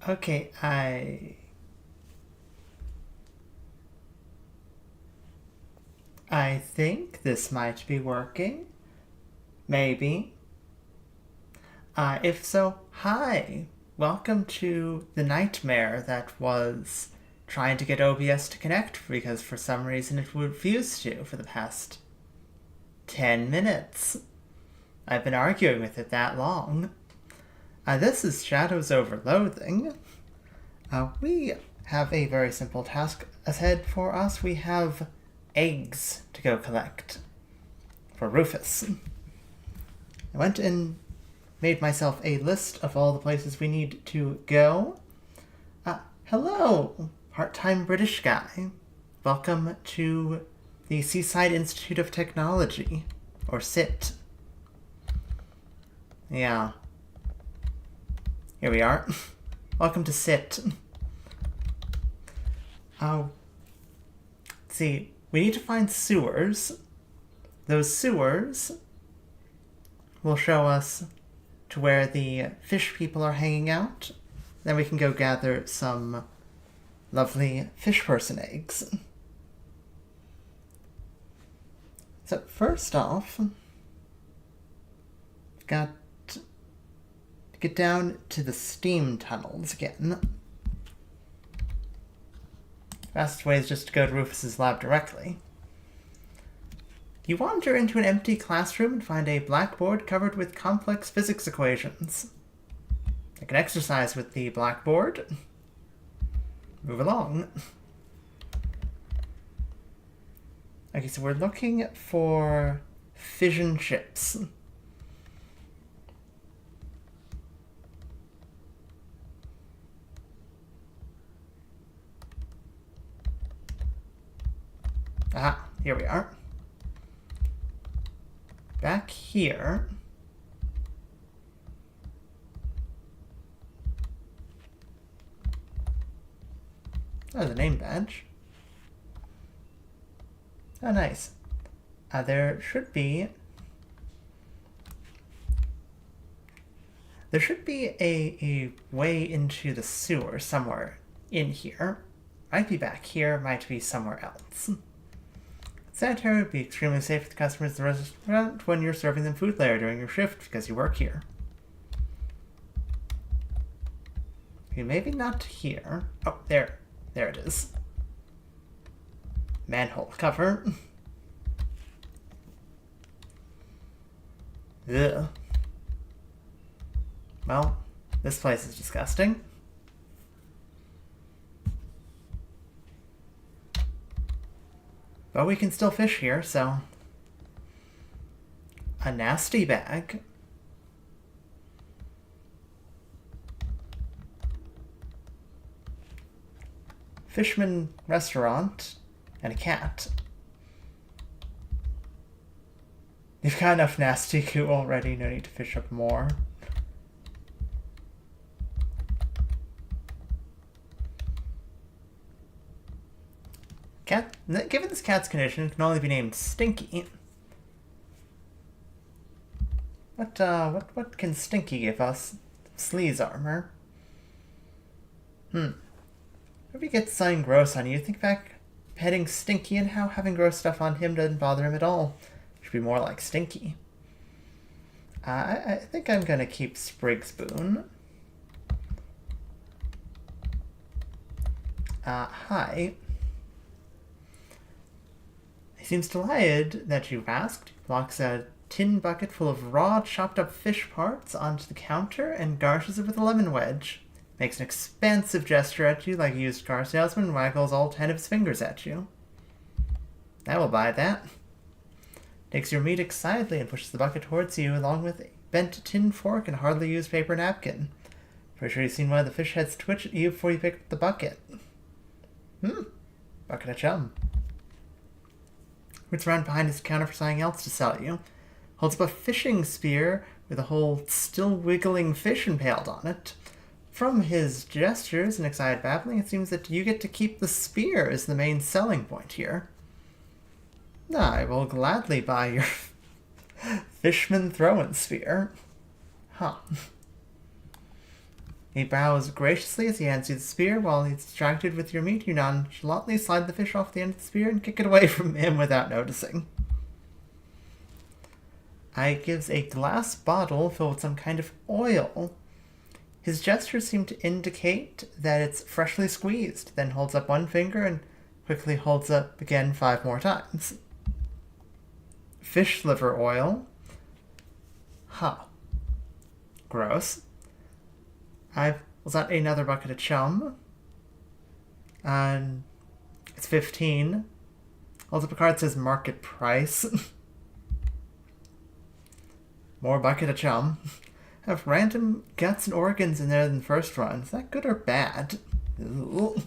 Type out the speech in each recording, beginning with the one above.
Okay, I think this might be working. Maybe. If so, hi. Welcome to the nightmare that was trying to get OBS to connect because for some reason it refused to for the past 10 minutes. I've been arguing with it that long. This is Shadows over Loathing. We have a very simple task ahead for us. We have eggs to go collect for Rufus. I went and made myself a list of all the places we need to go. Hello, part-time British guy. Welcome to the Seaside Institute of Technology, or SIT. Yeah. Here we are. Welcome to SIT. See, we need to find sewers. Those sewers will show us to where the fish people are hanging out. Then we can go gather some lovely fish person eggs. So first off, got to get down to the steam tunnels again. Fastest way is just to go to Rufus's lab directly. You wander into an empty classroom and find a blackboard covered with complex physics equations. I can exercise with the blackboard. Move along. Okay, so we're looking for fission ships. Ah, here we are. Back here. Oh, the name badge. Oh, nice. There should be a way into the sewer somewhere in here. Might be back here, might be somewhere else. Sanitary would be extremely safe for the customers of the restaurant when you're serving them food later during your shift because you work here. Okay, maybe not here. Oh, there it is. Manhole cover. Ugh. Well, this place is disgusting. But we can still fish here, so... A nasty bag. Fishman restaurant. And a cat. You've got enough nasty goo already, no need to fish up more. Cat, given this cat's condition, it can only be named Stinky. What can Stinky give us? Sleaze armor. If he gets something gross on you, think back petting Stinky and how having gross stuff on him doesn't bother him at all. Should be more like Stinky. I think I'm gonna keep Sprig's Boon. Hi. He seems delighted that you've asked. He walks a tin bucket full of raw, chopped up fish parts onto the counter and garnishes it with a lemon wedge. Makes an expansive gesture at you like a used car salesman and waggles all 10 of his fingers at you. I will buy that. Takes your meat excitedly and pushes the bucket towards you along with a bent tin fork and hardly used paper napkin. Pretty sure you've seen one of the fish heads twitch at you before you picked up the bucket. Bucket of chum. Roots around behind his counter for something else to sell you. Holds up a fishing spear with a whole still wiggling fish impaled on it. From his gestures and excited babbling, it seems that you get to keep the spear as the main selling point here. I will gladly buy your fishman throwing spear. Huh. He bows graciously as he hands you the spear. While he's distracted with your meat, you nonchalantly slide the fish off the end of the spear and kick it away from him without noticing. He gives a glass bottle filled with some kind of oil. His gestures seem to indicate that it's freshly squeezed, then holds up one finger and quickly holds up again 5 more times. Fish liver oil. Huh. Gross. I've got another bucket of chum. And it's 15. Also, the card says market price. More bucket of chum. Have random guts and organs in there than the first run. Is that good or bad? Ooh.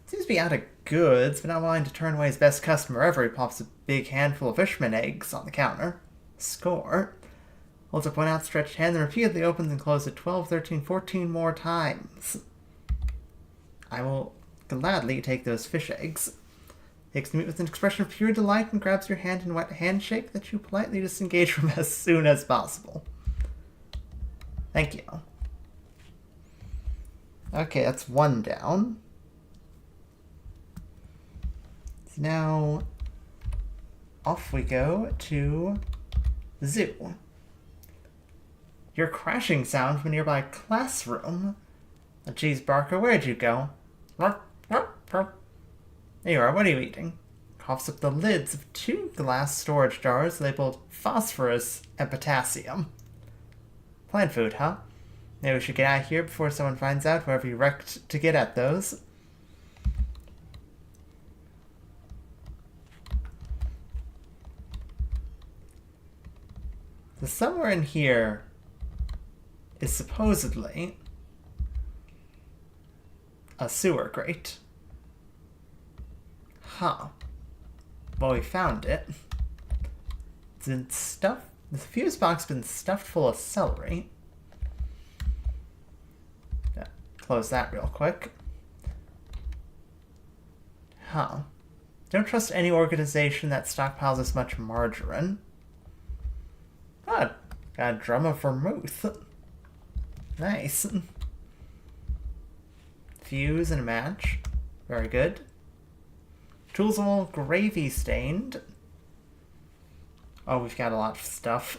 Seems to be out of goods, but not willing to turn away his best customer ever. He pops a big handful of fisherman eggs on the counter. Score. Holds up one outstretched hand and repeatedly opens and closes it 12, 13, 14 more times. I will gladly take those fish eggs. Takes the meat with an expression of pure delight and grabs your hand in a wet handshake that you politely disengage from as soon as possible. Thank you. Okay, that's 1 down. So now, off we go to the zoo. Your crashing sound from a nearby classroom. Oh, geez, Barker, where'd you go? There you are, what are you eating? Coughs up the lids of 2 glass storage jars labeled phosphorus and potassium. Plant food, huh? Maybe we should get out of here before someone finds out wherever you wrecked to get at those. So somewhere in here is supposedly a sewer grate. Huh. Well, we found it. It's been stuffed. The fuse box has been stuffed full of celery. Close that real quick. Huh. Don't trust any organization that stockpiles this much margarine. Ah, got a drum of vermouth. Nice. Fuse and a match. Very good. Tools all gravy stained. Oh, we've got a lot of stuff.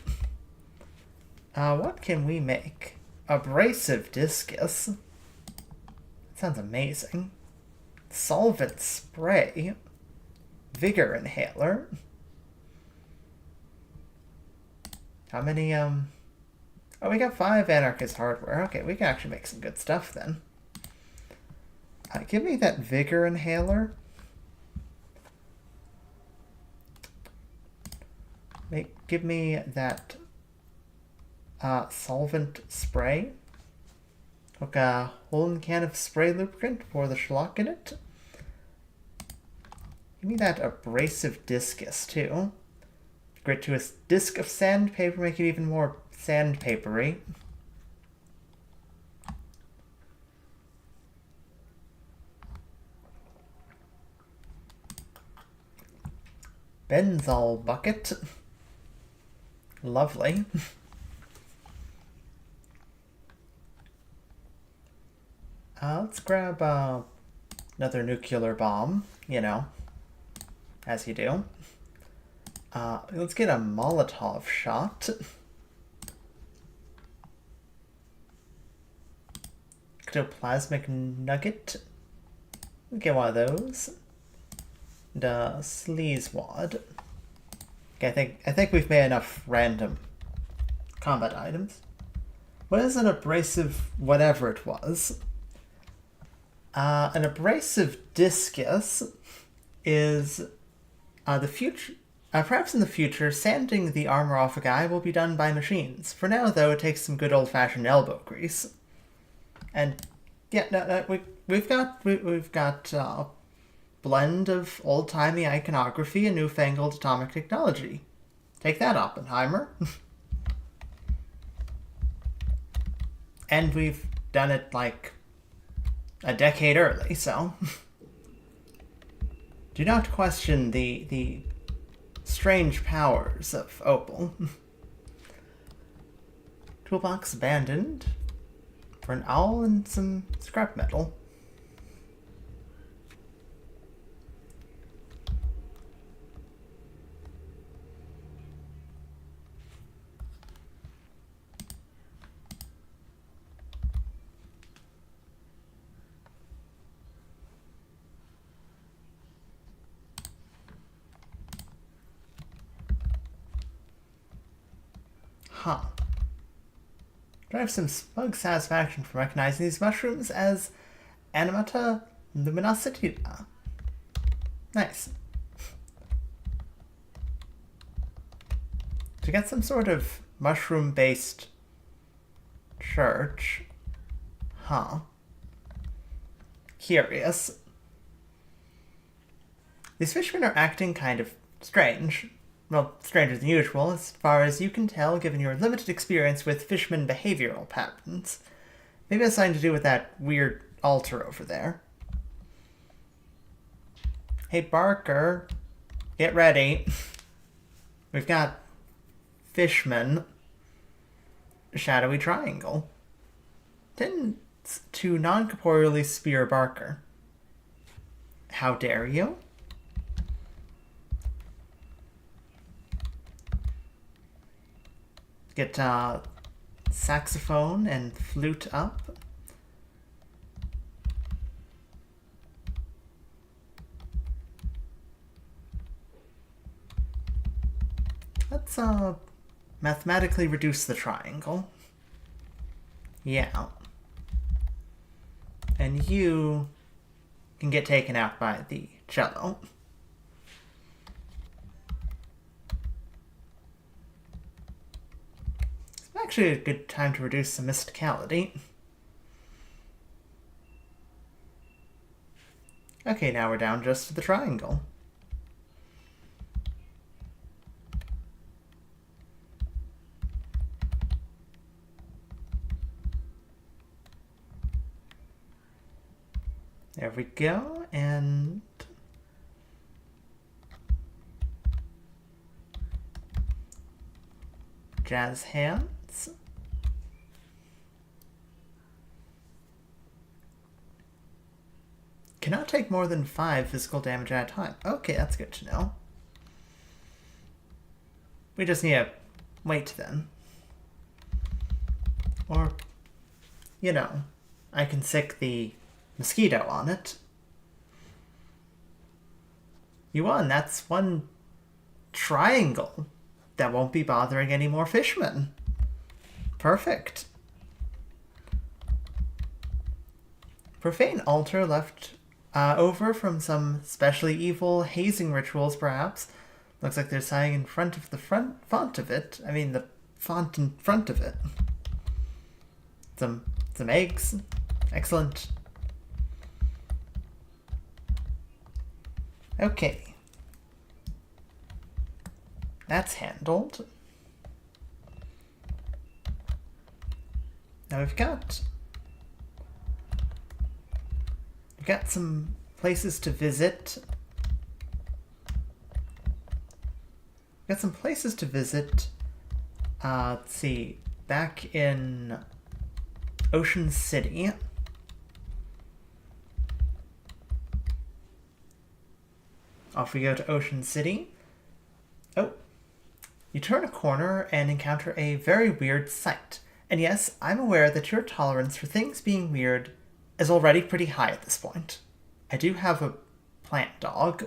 What can we make? Abrasive discus. That sounds amazing. Solvent spray. Vigor inhaler. How many, Oh, we got 5 anarchist hardware. Okay, we can actually make some good stuff then. Give me that vigor inhaler. Give me that solvent spray. Hook a hole in the can of spray lubricant, pour the schlock in it. Give me that abrasive discus too. Grit to a disc of sandpaper, make it even more sandpapery. Benzol bucket. Lovely. Let's grab another nuclear bomb, you know, as you do. Let's get a Molotov shot. Ectoplasmic nugget. Get one of those. And sleaze wad. Okay, I think we've made enough random combat items. What is an abrasive whatever it was? An abrasive discus is the future. Perhaps in the future, sanding the armor off a guy will be done by machines. For now, though, it takes some good old-fashioned elbow grease. And yeah, no, we've got blend of old-timey iconography and newfangled atomic technology. Take that, Oppenheimer. And we've done it like a decade early, so do not question the strange powers of Opal. Toolbox abandoned. for an owl and some scrap metal. Huh. Derive some smug satisfaction from recognizing these mushrooms as Animata luminositida. Nice. To get some sort of mushroom-based church. Huh. Curious. These fishermen are acting kind of strange. Well, stranger than usual, as far as you can tell, given your limited experience with fisherman behavioral patterns. Maybe it has something to do with that weird altar over there. Hey, Barker, get ready. We've got fishmen. Shadowy triangle. Tends to non-corporeally spear Barker. How dare you? Get saxophone and flute up. Let's mathematically reduce the triangle. Yeah. And you can get taken out by the cello. Actually a good time to reduce some mysticality. Okay, now we're down just to the triangle. There we go, and jazz hands. Cannot take more than 5 physical damage at a time. Okay, that's good to know. We just need to wait then. Or, you know, I can sick the mosquito on it. You won. That's one triangle that won't be bothering any more fishmen. Perfect. Profane altar left over from some specially evil hazing rituals, perhaps. Looks like there's something in front of the font of it. I mean, the font in front of it. Some eggs. Excellent. Okay. That's handled. Now we've got some places to visit. Let's see. Back in Ocean City. Off we go to Ocean City. Oh. You turn a corner and encounter a very weird sight. And yes, I'm aware that your tolerance for things being weird is already pretty high at this point. I do have a plant dog.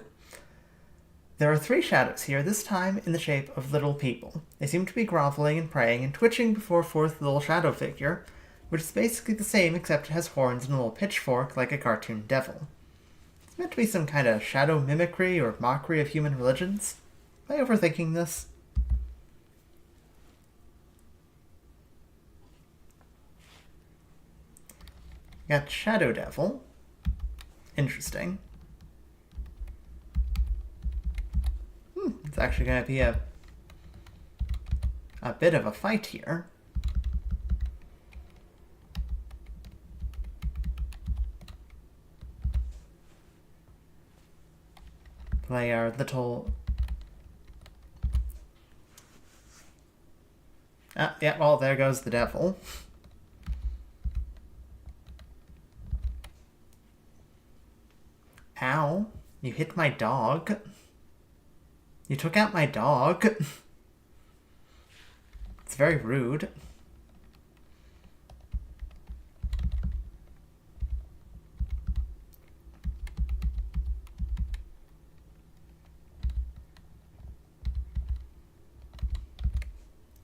There are 3 shadows here, this time in the shape of little people. They seem to be groveling and praying and twitching before 4th little shadow figure, which is basically the same except it has horns and a little pitchfork like a cartoon devil. It's meant to be some kind of shadow mimicry or mockery of human religions. Am I overthinking this? Got Shadow Devil. Interesting. It's actually going to be a bit of a fight here. Play our little... yeah, well, there goes the devil. Ow. You hit my dog. You took out my dog. It's very rude.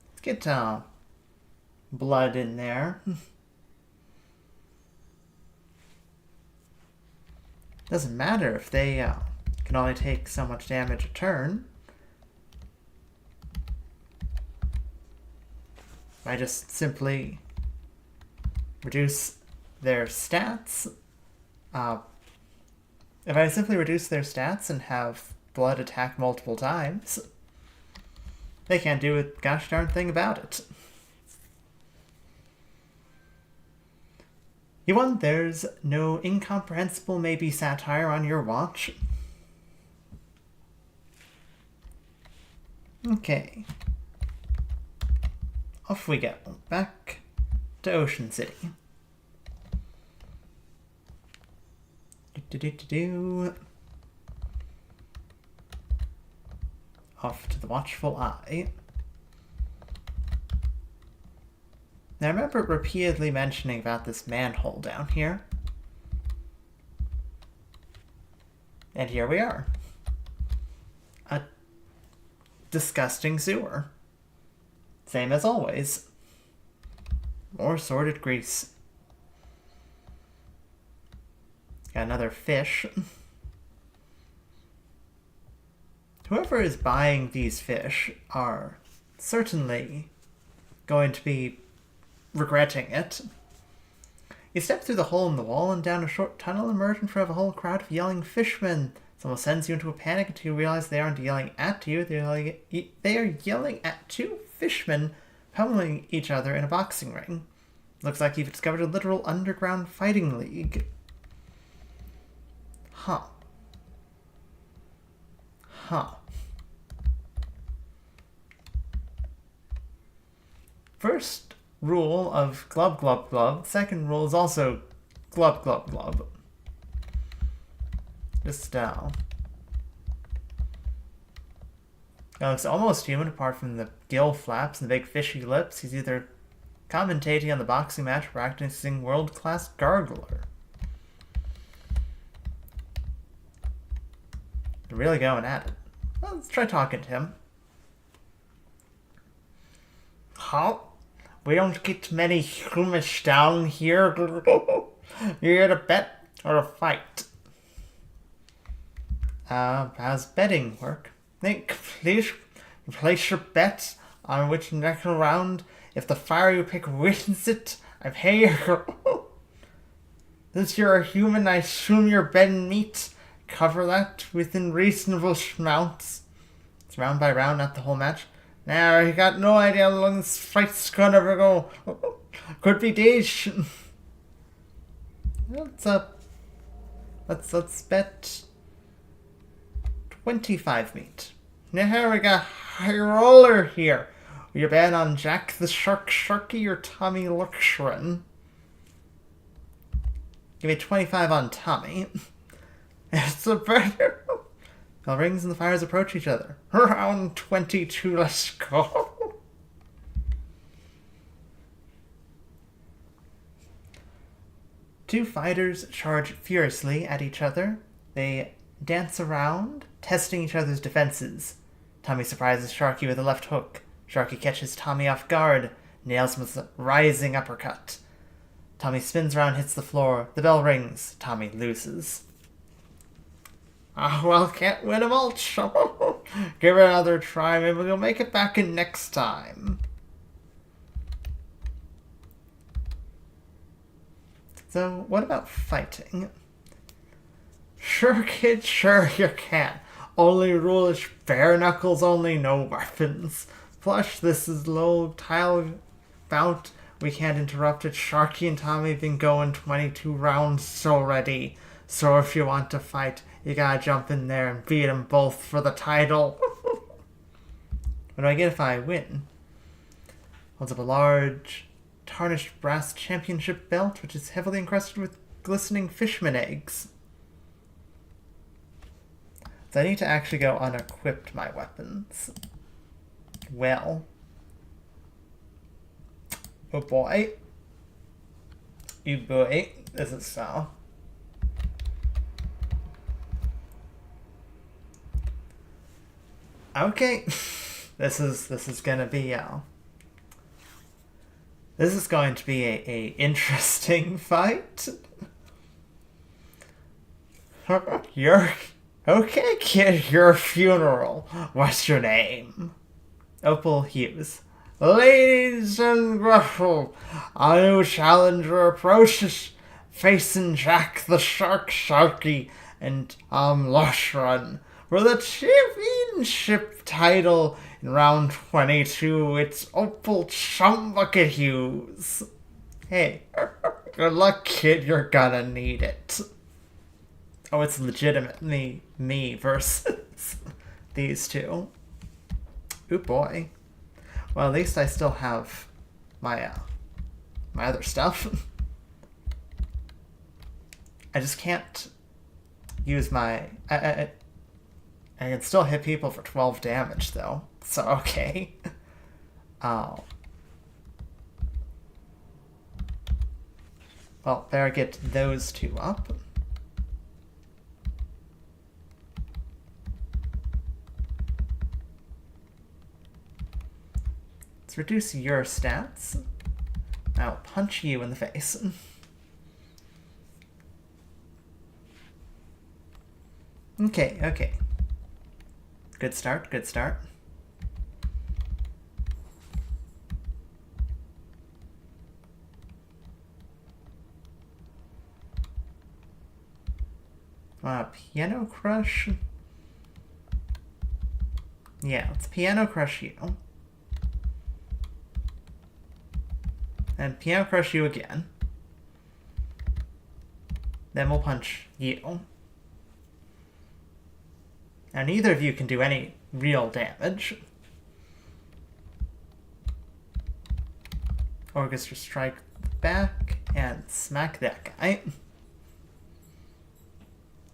Let's get blood in there. Doesn't matter if they can only take so much damage a turn. I just simply reduce their stats. If I simply reduce their stats and have blood attack multiple times, they can't do a gosh darn thing about it. You won. There's no incomprehensible maybe satire on your watch. Okay. Off we go. Back to Ocean City. Off to the Watchful Eye. Now I remember repeatedly mentioning about this manhole down here. And here we are. A disgusting sewer. Same as always. More sordid grease. Got another fish. Whoever is buying these fish are certainly going to be regretting it. You step through the hole in the wall and down a short tunnel, emerge in front of a whole crowd of yelling fishermen. Someone sends you into a panic until you realize they aren't yelling at you. They are yelling at two fishermen pummeling each other in a boxing ring. Looks like you've discovered a literal underground fighting league. Huh. First rule of glub glub glub. Second rule is also glub glub glub. Just looks almost human apart from the gill flaps and the big fishy lips. He's either commentating on the boxing match or practicing world-class gargler. They're really going at it. Well, let's try talking to him. Huh? We don't get many humans down here. You here to bet or to fight? How's betting work? Nick, please place your bet on which next round. If the fire you pick wins it, I pay you. Since you're a human, I assume you're betting meat. Cover that within reasonable amounts. It's round by round, not the whole match. Now, you got no idea how long this fight's gonna go. Could be days. What's up? Let's bet 25 meat. Now we got high roller here. You bet on Jack the Sharky or Tommy Luxrin. Give me 25 on Tommy. It's a better. Bell rings and the fires approach each other. Round 22, let's go. Two fighters charge furiously at each other. They dance around, testing each other's defenses. Tommy surprises Sharky with a left hook. Sharky catches Tommy off guard, nails him with a rising uppercut. Tommy spins around, hits the floor. The bell rings. Tommy loses. Well, can't win them all. Give it another try. Maybe we'll make it back in next time. So, what about fighting? Sure, kid, sure you can. Only rule is bare knuckles only, no weapons. Plus, this is low tile bout. We can't interrupt it. Sharky and Tommy have been going 22 rounds already. So if you want to fight, you gotta jump in there and beat them both for the title. What do I get if I win? Holds up a large, tarnished brass championship belt, which is heavily encrusted with glistening fishman eggs. So I need to actually go unequip my weapons. Well. Oh boy. Oh boy. This is so. Okay. This is gonna be this is going to be a interesting fight. You're okay, kid, your funeral. What's your name? Opal Hughes. Ladies and gentlemen, a new challenger approaches, facing Jack the Shark Sharky and Lush Run for the championship title in round 22. It's Opal Chumbucket Hughes. Hey, good luck, kid. You're gonna need it. Oh, it's legitimately me versus these two. Ooh boy. Well, at least I still have my my other stuff. I just can't use my... I can still hit people for 12 damage, though. So, okay. Oh. Well, better get those two up. Let's reduce your stats. I'll punch you in the face. Okay, okay. Good start, good start. Piano Crush? Yeah, let's Piano Crush you. And Piano Crush you again. Then we'll punch you. Now neither of you can do any real damage. Orchestra Strike back and smack that guy.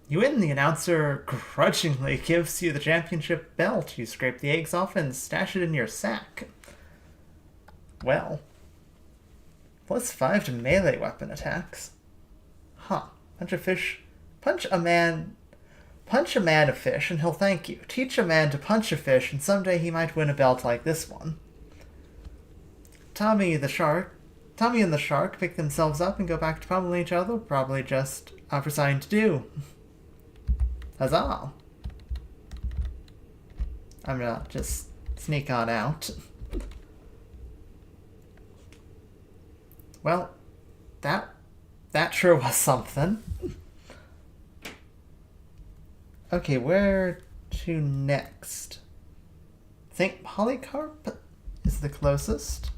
You win. The announcer grudgingly gives you the championship belt. You scrape the eggs off and stash it in your sack. Well. +5 to melee weapon attacks. Huh. Punch a fish. Punch a man a fish and he'll thank you. Teach a man to punch a fish and someday he might win a belt like this one. Tommy and the shark pick themselves up and go back to pummeling each other, probably just after something to do. Huzzah! I'm gonna just sneak on out. Well, that sure was something. Okay, where to next? I think Polycarp is the closest.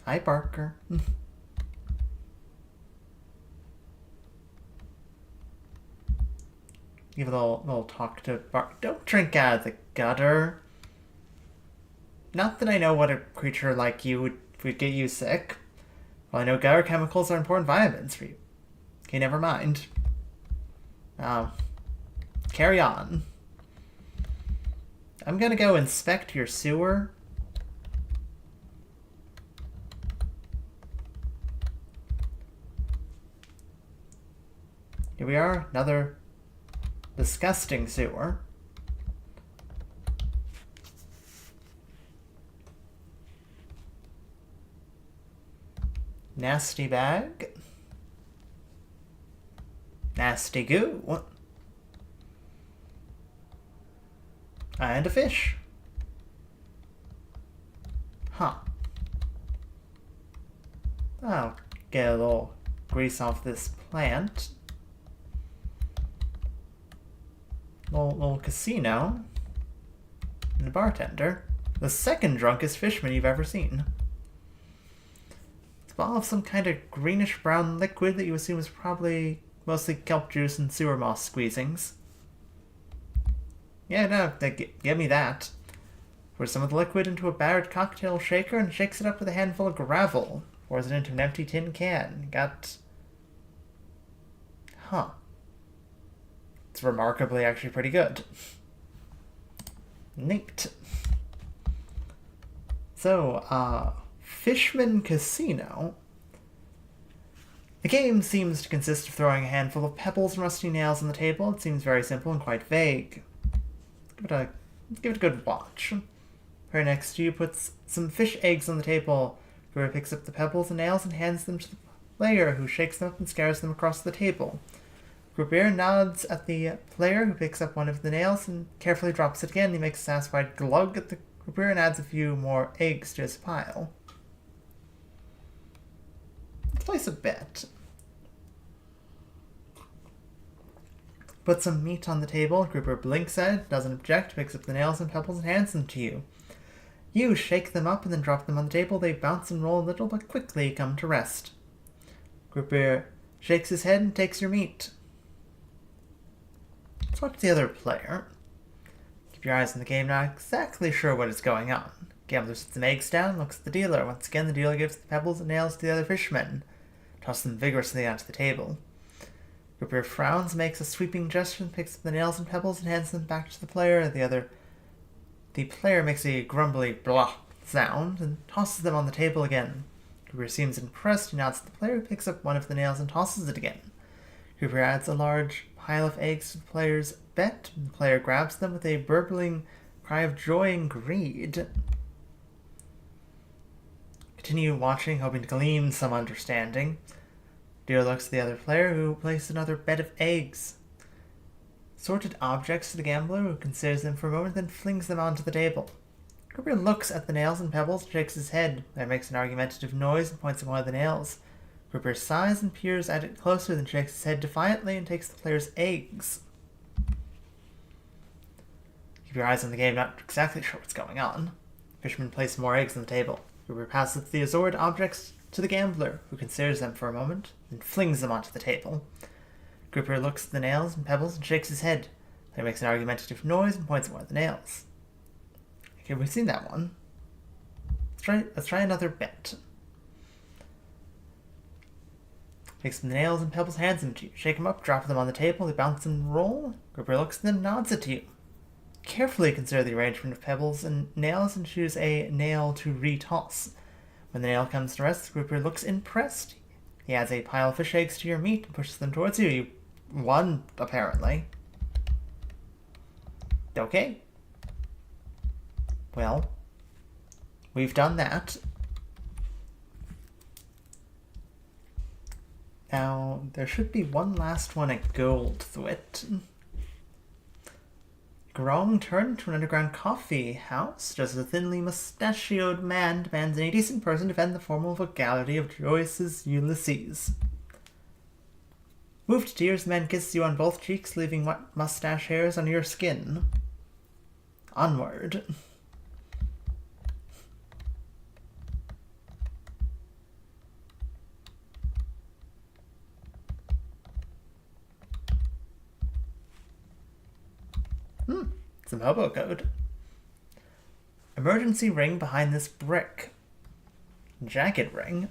Hi, Barker. Give a little talk to Barker. Don't drink out of the gutter. Not that I know what a creature like you would get you sick. Well, I know gutter chemicals are important vitamins for you. Okay, never mind. Carry on. I'm gonna go inspect your sewer. Here we are, another disgusting sewer. Nasty bag. Nasty goo. And a fish. Huh. I'll get a little grease off this plant. Little casino. And a bartender. The second drunkest fishman you've ever seen. It's a ball of some kind of greenish-brown liquid that you assume is probably mostly kelp juice and sewer moss squeezings. Yeah, no, give me that. Pours some of the liquid into a battered cocktail shaker and shakes it up with a handful of gravel. pours it into an empty tin can. Got... Huh. It's remarkably actually pretty good. Neat. So, Fishman Casino. The game seems to consist of throwing a handful of pebbles and rusty nails on the table. It seems very simple and quite vague. Give it a good watch. Her next to you puts some fish eggs on the table. Guru picks up the pebbles and nails and hands them to the player, who shakes them up and scatters them across the table. Gruber nods at the player, who picks up one of the nails and carefully drops it again. He makes a satisfied glug at the Gruber and adds a few more eggs to his pile. Let's place a bet. Put some meat on the table. Gruber blinks at it, doesn't object, picks up the nails and pebbles and hands them to you. You shake them up and then drop them on the table. They bounce and roll a little, but quickly come to rest. Gruber shakes his head and takes your meat. Let's watch the other player. Keep your eyes on the game, not exactly sure what is going on. Gambler sets some eggs down, looks at the dealer. Once again, the dealer gives the pebbles and nails to the other fishermen. Tosses them vigorously onto the table. Gruber frowns, makes a sweeping gesture, and picks up the nails and pebbles and hands them back to the player. The player makes a grumbly blah sound and tosses them on the table again. Gruber seems impressed. He nods at the player, who picks up one of the nails and tosses it again. Gruber adds a large pile of eggs to the player's bet. The player grabs them with a burbling cry of joy and greed. Continue watching, hoping to glean some understanding. Dealer looks at the other player, who places another bed of eggs. Sorted objects to the gambler, who considers them for a moment, then flings them onto the table. Gruber looks at the nails and pebbles and shakes his head. Then makes an argumentative noise and points at one of the nails. Gruber sighs and peers at it closer, then shakes his head defiantly and takes the player's eggs. Keep your eyes on the game, not exactly sure what's going on. Fisherman places more eggs on the table. Gruber passes the assorted objects to the gambler, who considers them for a moment, then flings them onto the table. Gruber looks at the nails and pebbles and shakes his head. Then makes an argumentative noise and points at one of the nails. Okay, we've seen that one. Let's try another bet. Takes the nails and pebbles, hands them to you. Shake them up, drop them on the table, they bounce and roll. Gruber looks at them, nods it to you. Carefully consider the arrangement of pebbles and nails and choose a nail to retoss. When the nail comes to rest, Gruber looks impressed. He adds a pile of fish eggs to your meat and pushes them towards you. You won, apparently. Okay. Well, we've done that. Now, there should be one last one at Goldthwait. Grong turned to an underground coffee house, just as a thinly mustachioed man demands any decent person defend the formal vulgarity of Joyce's Ulysses. Moved to tears, the man kisses you on both cheeks, leaving wet mustache hairs on your skin. Onward. Some hobo code. Emergency ring behind this brick. Jagged ring.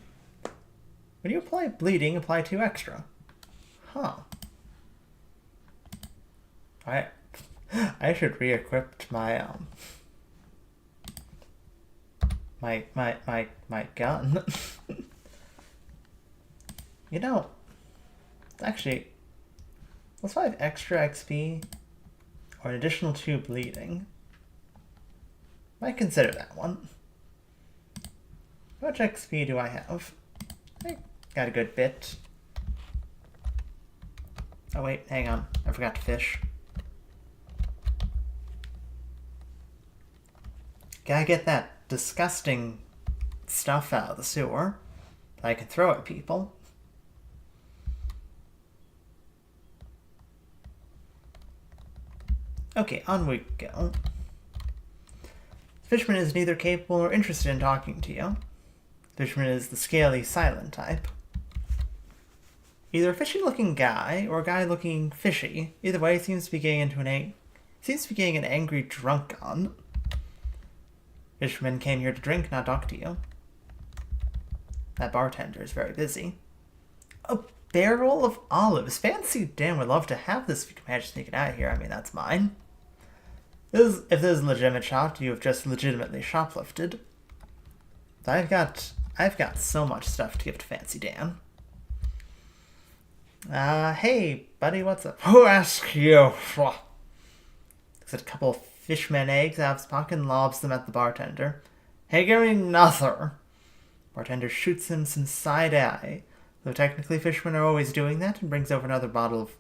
When you apply bleeding, apply 2 extra. Huh. I should re-equip my my gun. You know, actually, let's 5 extra XP or an additional 2 bleeding. Might consider that one. How much XP do I have? I got a good bit. Oh wait, hang on. I forgot to fish. Gotta get that disgusting stuff out of the sewer that I can throw at people. Okay, on we go. Fishman is neither capable or interested in talking to you. Fishman is the scaly, silent type. Either a fishy-looking guy or a guy looking fishy. Either way, he seems to be getting an angry drunk on. Fishman came here to drink, not talk to you. That bartender is very busy. A barrel of olives. Fancy Dan would love to have this if you can manage to sneak it out of here. I mean, that's mine. If this is a legitimate shop, you have just legitimately shoplifted. I've got so much stuff to give to Fancy Dan. Hey, buddy, what's up? Who asked you? Takes a couple of fishman eggs out of his pocket and lobs them at the bartender. Hey, give me another. Bartender shoots him some side eye. Though technically fishermen are always doing that, and brings over another bottle of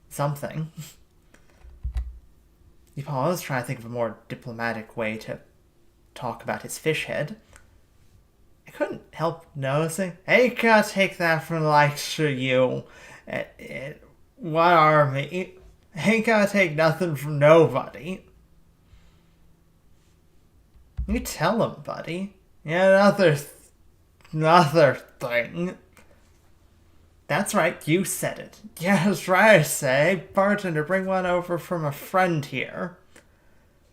something. He paused, trying to think of a more diplomatic way to talk about his fish head. I couldn't help noticing. Ain't gonna take that from the likes of you. What are me? Ain't gonna take nothing from nobody. You tell him, buddy. Yeah, another thing. That's right, you said it. Yeah, that's right, I say. Bartender, bring one over from a friend here.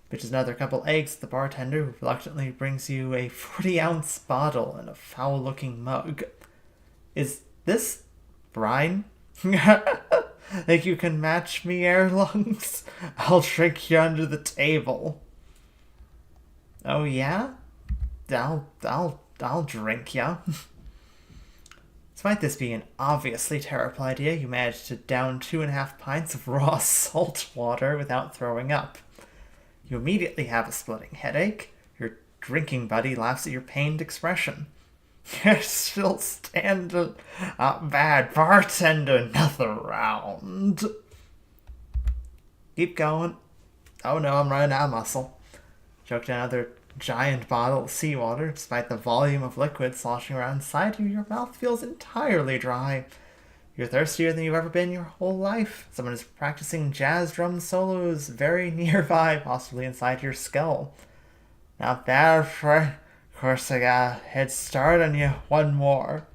Pitches another couple eggs at the bartender, who reluctantly brings you a 40-ounce bottle in a foul-looking mug. Is this brine? Think you can match me, air lungs? I'll drink you under the table. Oh yeah? I'll drink ya. Despite this being an obviously terrible idea, you manage to down 2.5 pints of raw salt water without throwing up. You immediately have a splitting headache. Your drinking buddy laughs at your pained expression. You're still standing up bad, bartender, another round. Keep going. Oh no, I'm running out of muscle. Choked another giant bottle of seawater. Despite the volume of liquid sloshing around inside you, your mouth feels entirely dry. You're thirstier than you've ever been your whole life. Someone is practicing jazz drum solos very nearby, possibly inside your skull. Not bad, Fred. Of course I got a head start on you. One more.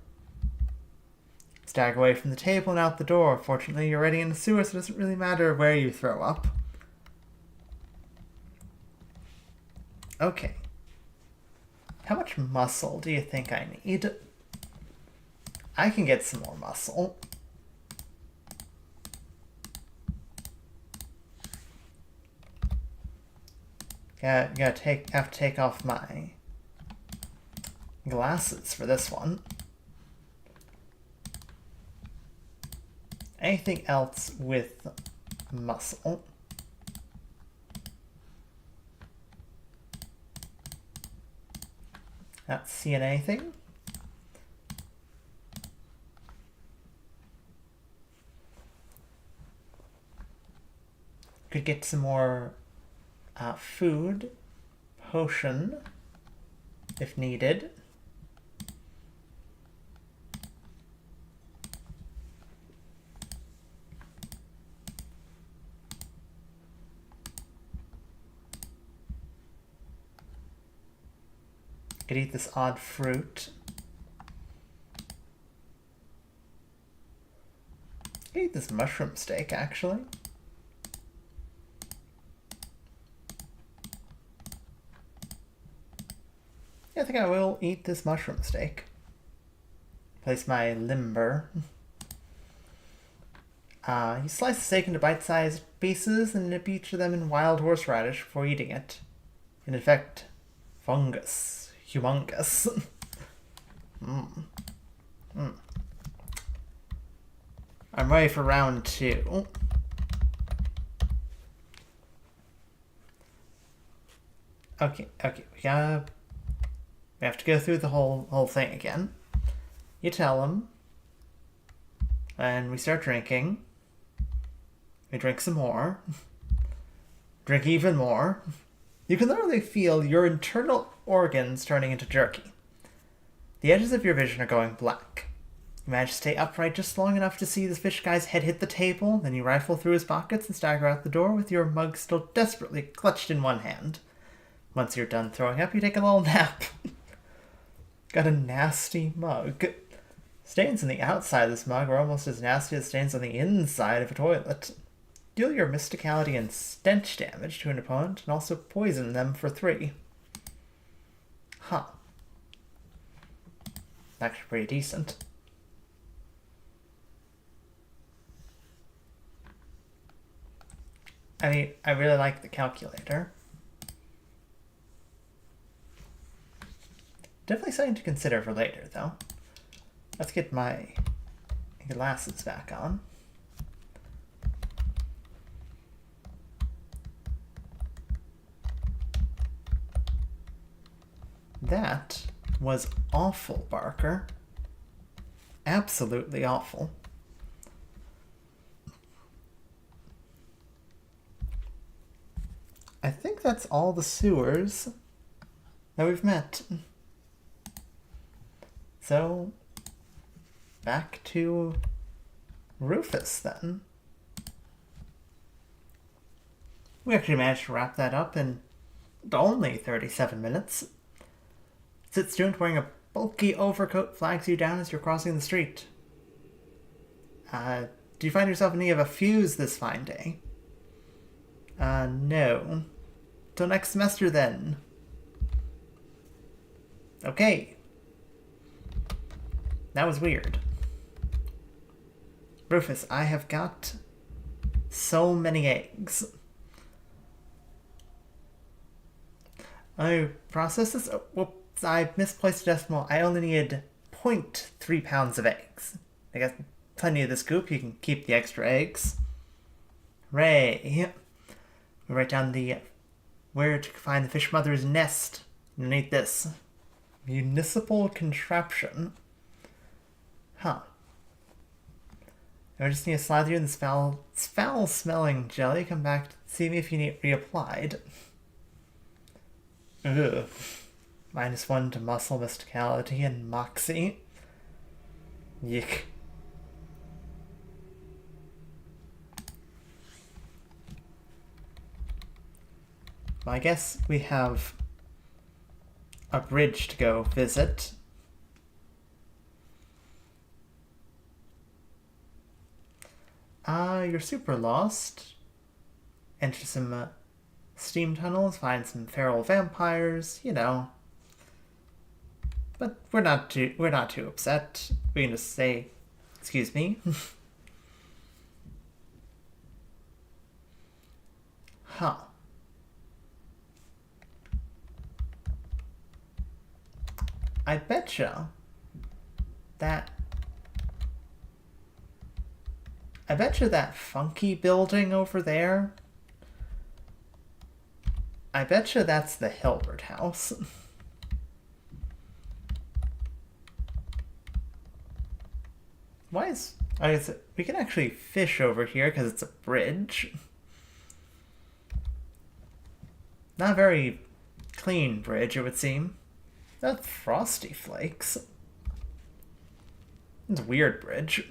Stagger away from the table and out the door. Fortunately, you're already in the sewer, so it doesn't really matter where you throw up. Okay. How much muscle do you think I need? I can get some more muscle. Have to take off my glasses for this one. Anything else with muscle? Not seeing anything. Could get some more food, potion, if needed. Could eat this odd fruit. Could eat this mushroom steak, actually. Yeah, I think I will eat this mushroom steak. Place my limber. You slice the steak into bite-sized pieces and dip each of them in wild horseradish before eating it. In effect, fungus. Humongous. I'm ready for round 2. Okay, we have to go through the whole thing again. You tell him, and we start drinking. We drink some more. Drink even more. You can literally feel your internal organs turning into jerky. The edges of your vision are going black. You manage to stay upright just long enough to see the fish guy's head hit the table, then you rifle through his pockets and stagger out the door with your mug still desperately clutched in one hand. Once you're done throwing up, you take a little nap. Got a nasty mug. Stains on the outside of this mug are almost as nasty as stains on the inside of a toilet. Deal your mysticality and stench damage to an opponent, and also poison them for 3. Huh. actually pretty decent. I mean, I really like the calculator. Definitely something to consider for later, though. Let's get my glasses back on. That was awful, Barker. Absolutely awful. I think that's all the sewers that we've met. So, back to Rufus then. We actually managed to wrap that up in only 37 minutes. Sit student wearing a bulky overcoat flags you down as you're crossing the street. Do you find yourself in need of a fuse this fine day? No. Till next semester then. Okay. That was weird. Rufus, I have got so many eggs. I processed this. Oh, whoops, I misplaced a decimal. I only needed 0.3 pounds of eggs. I guess plenty of the scoop. You can keep the extra eggs. Hooray. We write down the where to find the fish mother's nest. Underneath this. Municipal contraption. Huh. I just need to slide through in this foul-smelling jelly. Come back to see me if you need reapplied. Ugh. -1 to muscle, mysticality, and moxie. Yick. Well, I guess we have a bridge to go visit. You're super lost. Enter some steam tunnels, find some feral vampires, you know. But we're not too upset. We can just say, excuse me. Huh. I betcha that funky building over there, I betcha that's the Hilbert house. Why is... we can actually fish over here because it's a bridge. Not a very clean bridge, it would seem. That's Frosty Flakes. It's a weird bridge.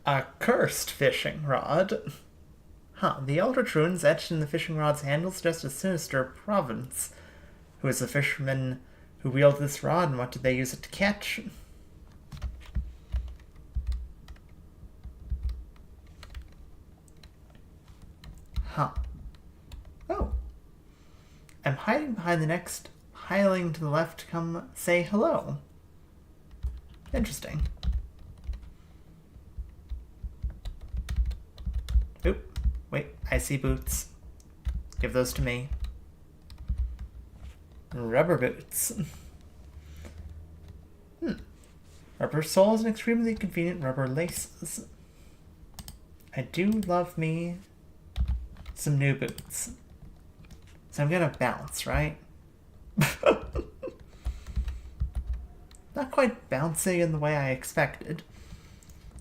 A cursed fishing rod. Huh, the eldritch runes etched in the fishing rod's handle suggest a sinister province. Who is the fisherman who wielded this rod, and what did they use it to catch? Huh. Oh. I'm hiding behind the next piling to the left to come say hello. Interesting. Oop. Wait, I see boots. Give those to me. Rubber boots. Rubber soles and extremely convenient rubber laces. I do love me some new boots. So I'm gonna bounce, right? Not quite bouncy in the way I expected.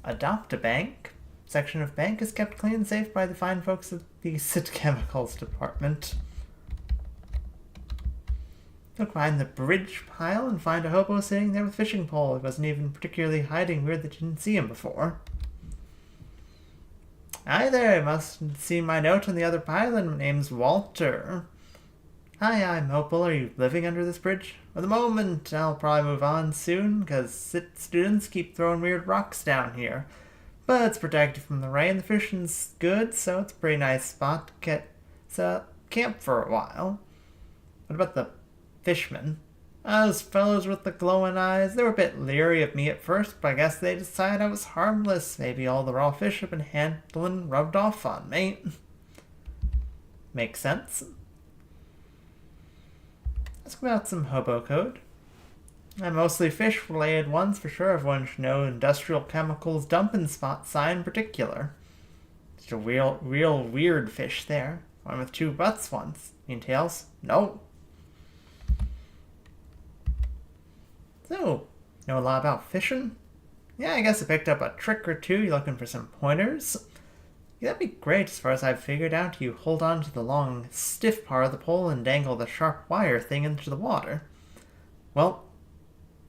Adopt a bank. Section of bank is kept clean and safe by the fine folks of the Acid Chemicals Department. Look behind the bridge pile and find a hobo sitting there with a fishing pole. He wasn't even particularly hiding weird that you didn't see him before. Hi there, I must have seen my note on the other pile, and my name's Walter. Hi, I'm hopeful. Are you living under this bridge? For the moment, I'll probably move on soon, because students keep throwing weird rocks down here. But it's protected from the rain. The fishing's good, so it's a pretty nice spot to get. So camp for a while. What about the fishmen? Those fellows with the glowing eyes, they were a bit leery of me at first, but I guess they decided I was harmless. Maybe all the raw fish I've been handling rubbed off on me. Makes sense. Let's go about some hobo code. And mostly fish-related ones for sure. Everyone should know industrial chemicals dumping spot sign in particular. Just a real weird fish there. One with two butts once. Mean tails? No. So, know a lot about fishing? Yeah, I guess I picked up a trick or two. You looking for some pointers? Yeah, that'd be great. As far as I've figured out, you hold on to the long, stiff part of the pole and dangle the sharp wire thing into the water. Well,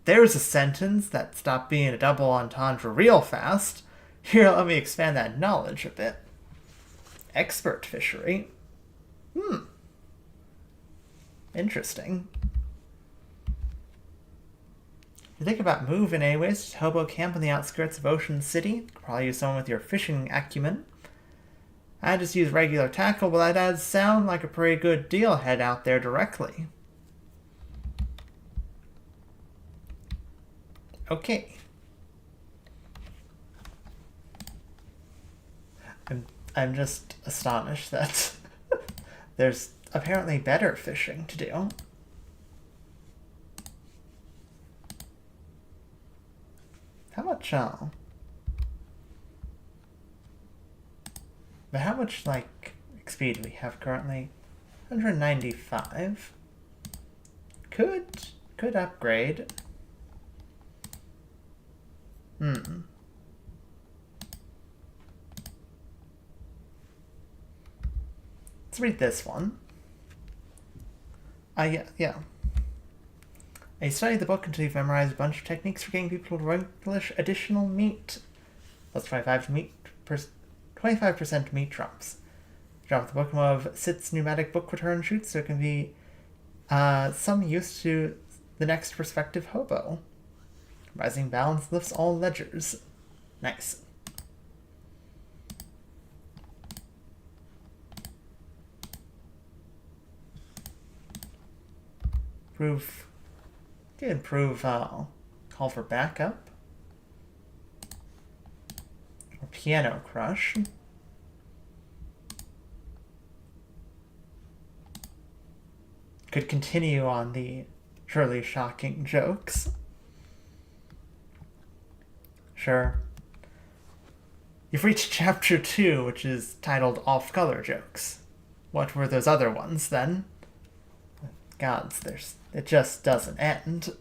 there's a sentence that stopped being a double entendre real fast. Here, let me expand that knowledge a bit. Expert fishery. Interesting. You think about moving anyways, just hobo camp on the outskirts of Ocean City. Could probably use someone with your fishing acumen. I just use regular tackle, but that does sound like a pretty good deal. Head out there directly. Okay. I'm just astonished that there's apparently better fishing to do. How much, but how much, like, XP do we have currently? 195. Could upgrade. Let's read this one. Yeah. I studied the book until you've memorized a bunch of techniques for getting people to relinquish additional meat. Plus 25% meat drops. Drop the book of Sit's pneumatic book return shoots so it can be some use to the next prospective hobo. Rising balance lifts all ledgers. Nice. Improve call for backup. Or piano crush. Could continue on the surely shocking jokes. Sure. You've reached chapter 2, which is titled Off-Color Jokes. What were those other ones, then? Gods, it just doesn't end.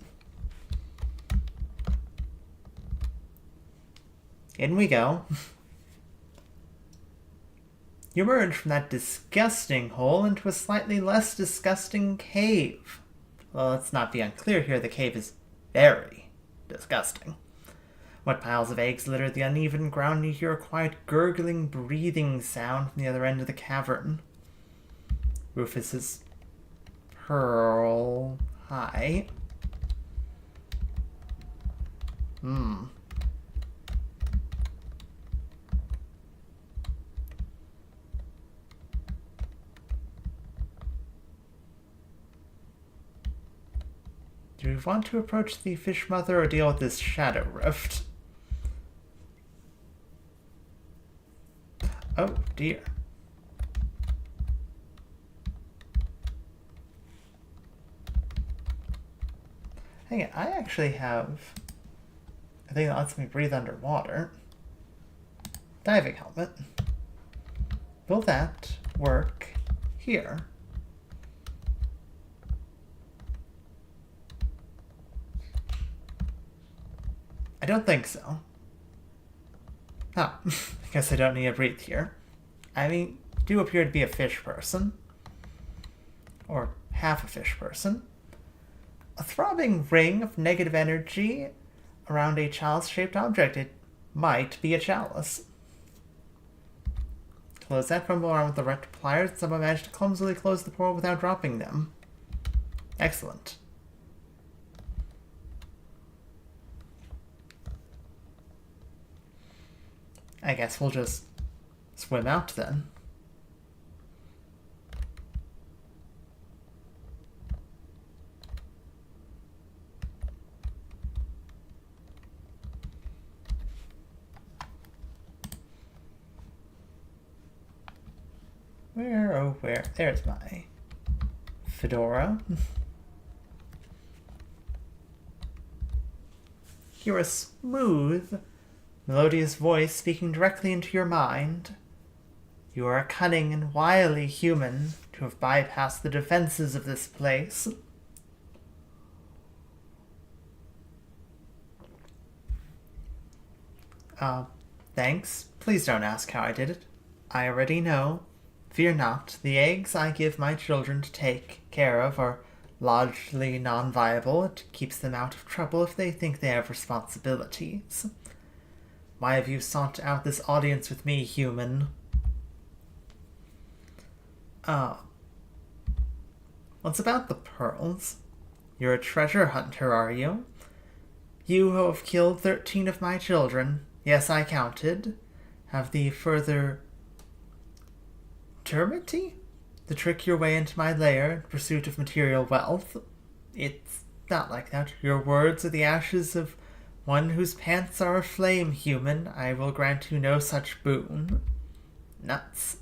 In we go. You emerge from that disgusting hole into a slightly less disgusting cave. Well, let's not be unclear here, the cave is very disgusting. Wet piles of eggs litter the uneven ground, and you hear a quiet gurgling, breathing sound from the other end of the cavern. Rufus's pearl high. Do we want to approach the fish mother or deal with this shadow rift? Oh dear. Hang on, I actually have a thing that lets me breathe underwater. Diving helmet. Will that work here? I don't think so. Oh, I guess I don't need to breathe here. I mean, do appear to be a fish person. Or half a fish person. A throbbing ring of negative energy around a chalice-shaped object. It might be a chalice. Close that, fumble around with the rectal pliers, and somehow managed to clumsily close the portal without dropping them. Excellent. I guess we'll just swim out then. There's my fedora. Hear a smooth, melodious voice speaking directly into your mind. You are a cunning and wily human to have bypassed the defenses of this place. Thanks. Please don't ask how I did it. I already know. Fear not. The eggs I give my children to take care of are largely non-viable. It keeps them out of trouble if they think they have responsibilities. Why have you sought out this audience with me, human? What's about the pearls? You're a treasure hunter, are you? You who have killed 13 of my children, yes, I counted, have the further temerity to trick your way into my lair in pursuit of material wealth. It's not like that. Your words are the ashes of one whose pants are aflame, human. I will grant you no such boon. Nuts.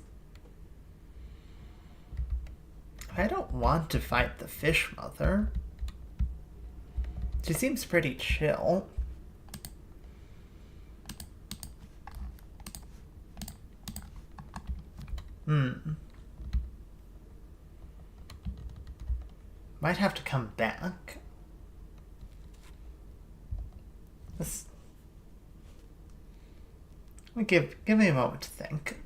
I don't want to fight the fish mother. She seems pretty chill. Might have to come back. Give me a moment to think.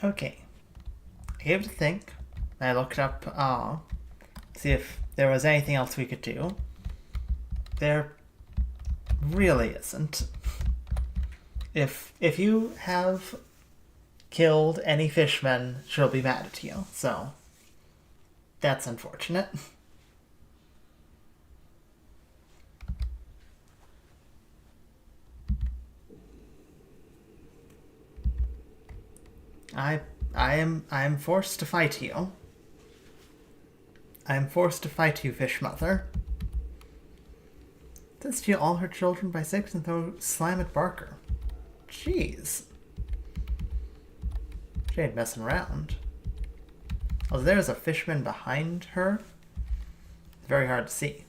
Okay. I gave it a think. I looked up, see if there was anything else we could do. There really isn't. If you have killed any fishmen, she'll be mad at you, so that's unfortunate. I am forced to fight you. I am forced to fight you, fish mother. Then steal all her children by 6 and throw slime at Barker. Jeez. She ain't messing around. Oh, there's a fishman behind her. Very hard to see.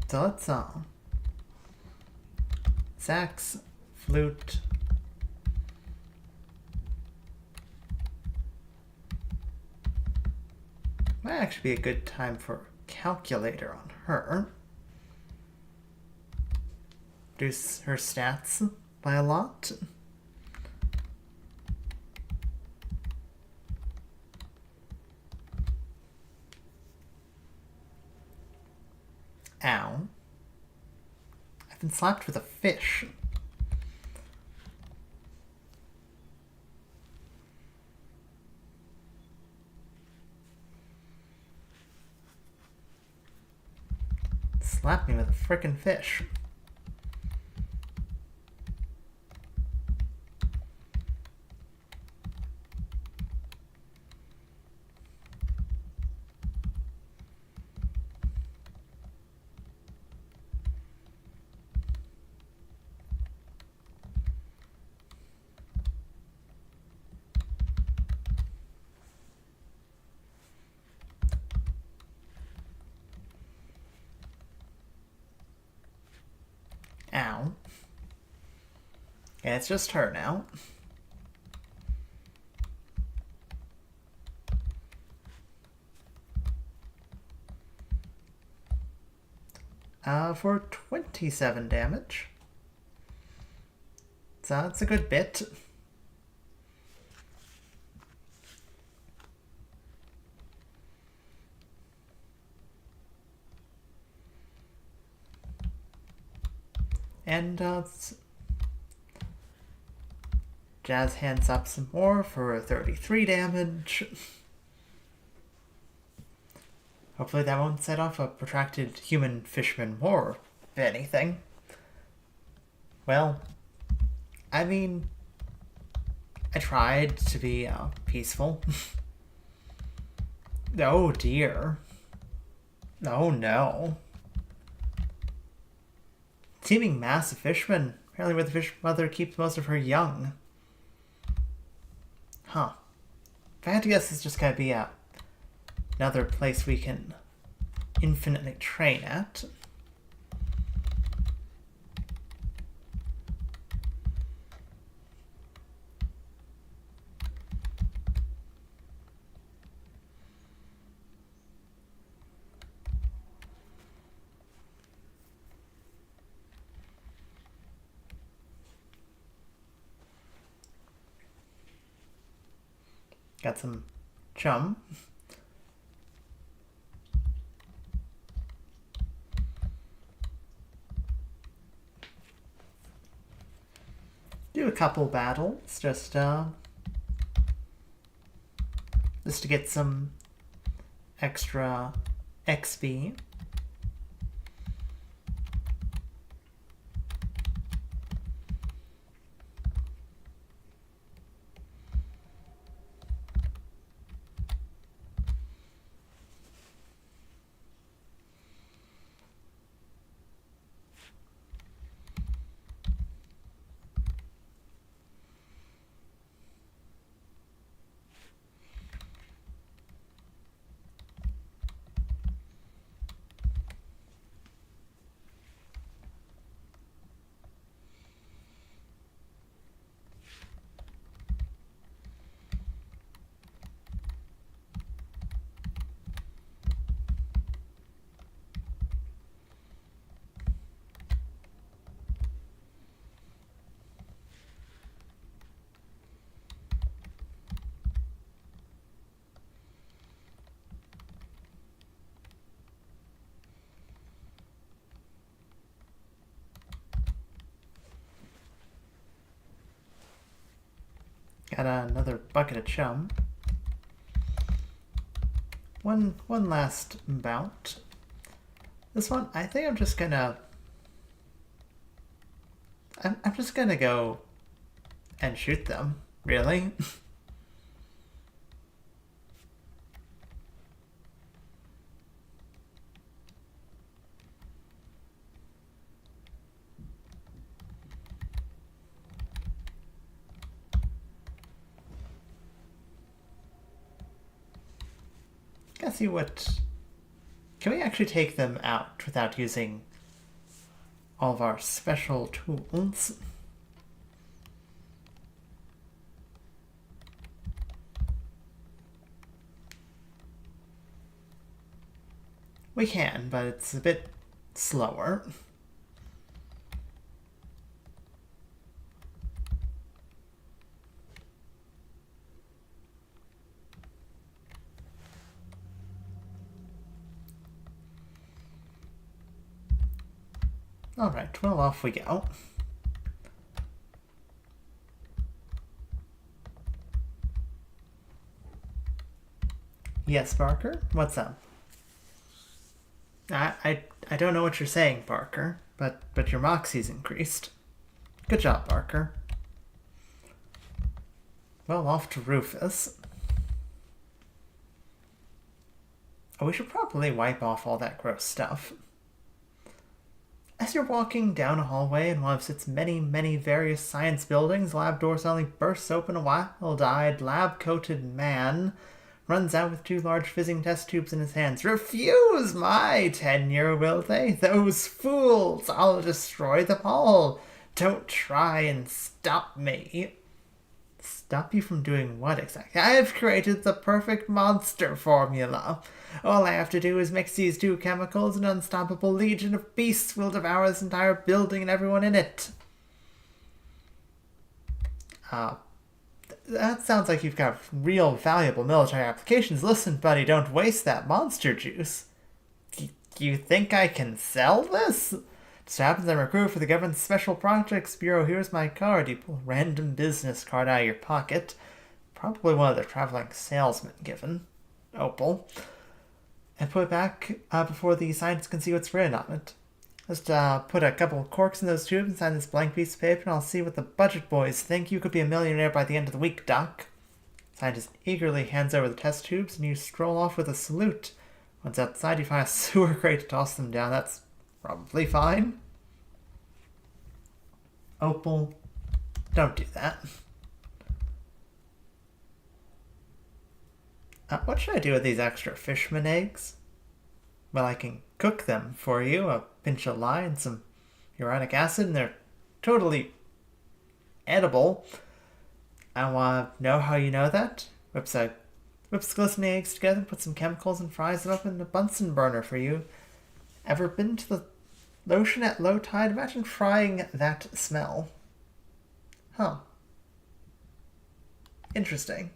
So let's sax, flute. Might actually be a good time for calculator on her. Reduce her stats by a lot. Ow. I've been slapped with a fish. Slap me with a frickin' fish. Ow. Yeah, it's just her now. For 27 damage. So that's a good bit. And Jazz hands up some more for 33 damage. Hopefully that won't set off a protracted human fisherman war, if anything. Well, I mean, I tried to be peaceful. Oh dear. Oh no. Teeming mass of fishermen. Apparently where the fish mother keeps most of her young. Huh. If I had to guess, it's just gotta be another place we can infinitely train at. Got some chum. Do a couple battles, just to get some extra XP. Got another bucket of chum. One last bout. This one, I think I'm just gonna go and shoot them, really. Gotta see what... Can we actually take them out without using all of our special tools? We can, but it's a bit slower. Alright, well, off we go. Yes, Barker? What's up? I don't know what you're saying, Barker, but your moxie's increased. Good job, Barker. Well, off to Rufus. Oh, we should probably wipe off all that gross stuff. As you're walking down a hallway in one of its many, many various science buildings, the lab door suddenly bursts open. A wild-eyed, lab-coated man runs out with 2 large fizzing test tubes in his hands. Refuse my tenure, will they? Those fools! I'll destroy them all! Don't try and stop me. Stop you from doing what exactly? I've created the perfect monster formula. All I have to do is mix these 2 chemicals, and an unstoppable legion of beasts will devour this entire building and everyone in it. That sounds like you've got real valuable military applications. Listen, buddy, don't waste that monster juice. You think I can sell this? Just happens I'm a recruiter for the government's Special Projects Bureau. Here's my card. You pull a random business card out of your pocket. Probably one of the traveling salesmen given. Opal. And put it back before the scientists can see what's written on it. Just put a couple of corks in those tubes and sign this blank piece of paper, and I'll see what the budget boys think. You could be a millionaire by the end of the week, Doc. Scientist eagerly hands over the test tubes, and you stroll off with a salute. Once outside, you find a sewer grate to toss them down. That's probably fine. Opal, don't do that. What should I do with these extra fishman eggs? Well, I can cook them for you. A pinch of lye and some uronic acid, and they're totally edible. I want to know how you know that. Whips glistening eggs together, put some chemicals, and fries it up in a Bunsen burner for you. Ever been to the ocean at low tide? Imagine frying that smell. Huh. Interesting.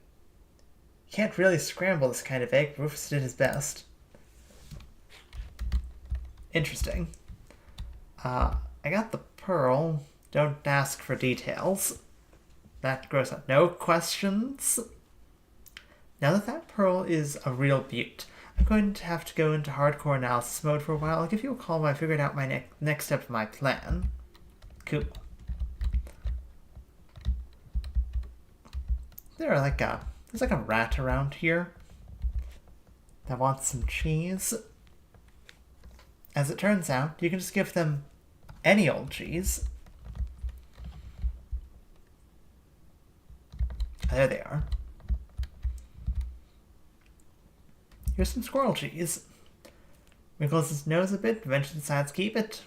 Can't really scramble this kind of egg. Rufus did his best. Interesting. I got the pearl. Don't ask for details. That grows up. No questions. Now that pearl is a real beaut, I'm going to have to go into hardcore analysis mode for a while. I'll give you a call when I figured out my next step of my plan. Cool. There's like a rat around here that wants some cheese. As it turns out, you can just give them any old cheese. There they are. Here's some squirrel cheese. Wrinkles his nose a bit, eventually decides to keep it.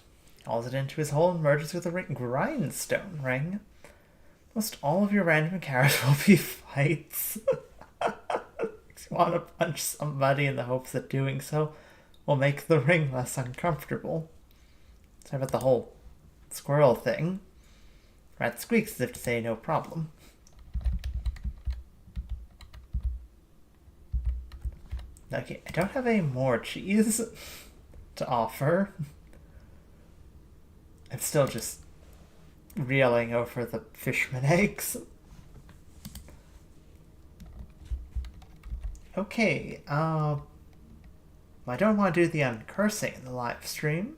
Hauls it into his hole and merges with a grindstone ring. Most all of your random encounters will be fights. You want to punch somebody in the hopes that doing so will make the ring less uncomfortable. Sorry about the whole squirrel thing. Rat squeaks as if to say no problem. Okay, I don't have any more cheese to offer. I'm still just reeling over the fishman eggs. Okay, I don't want to do the uncursing in the live stream.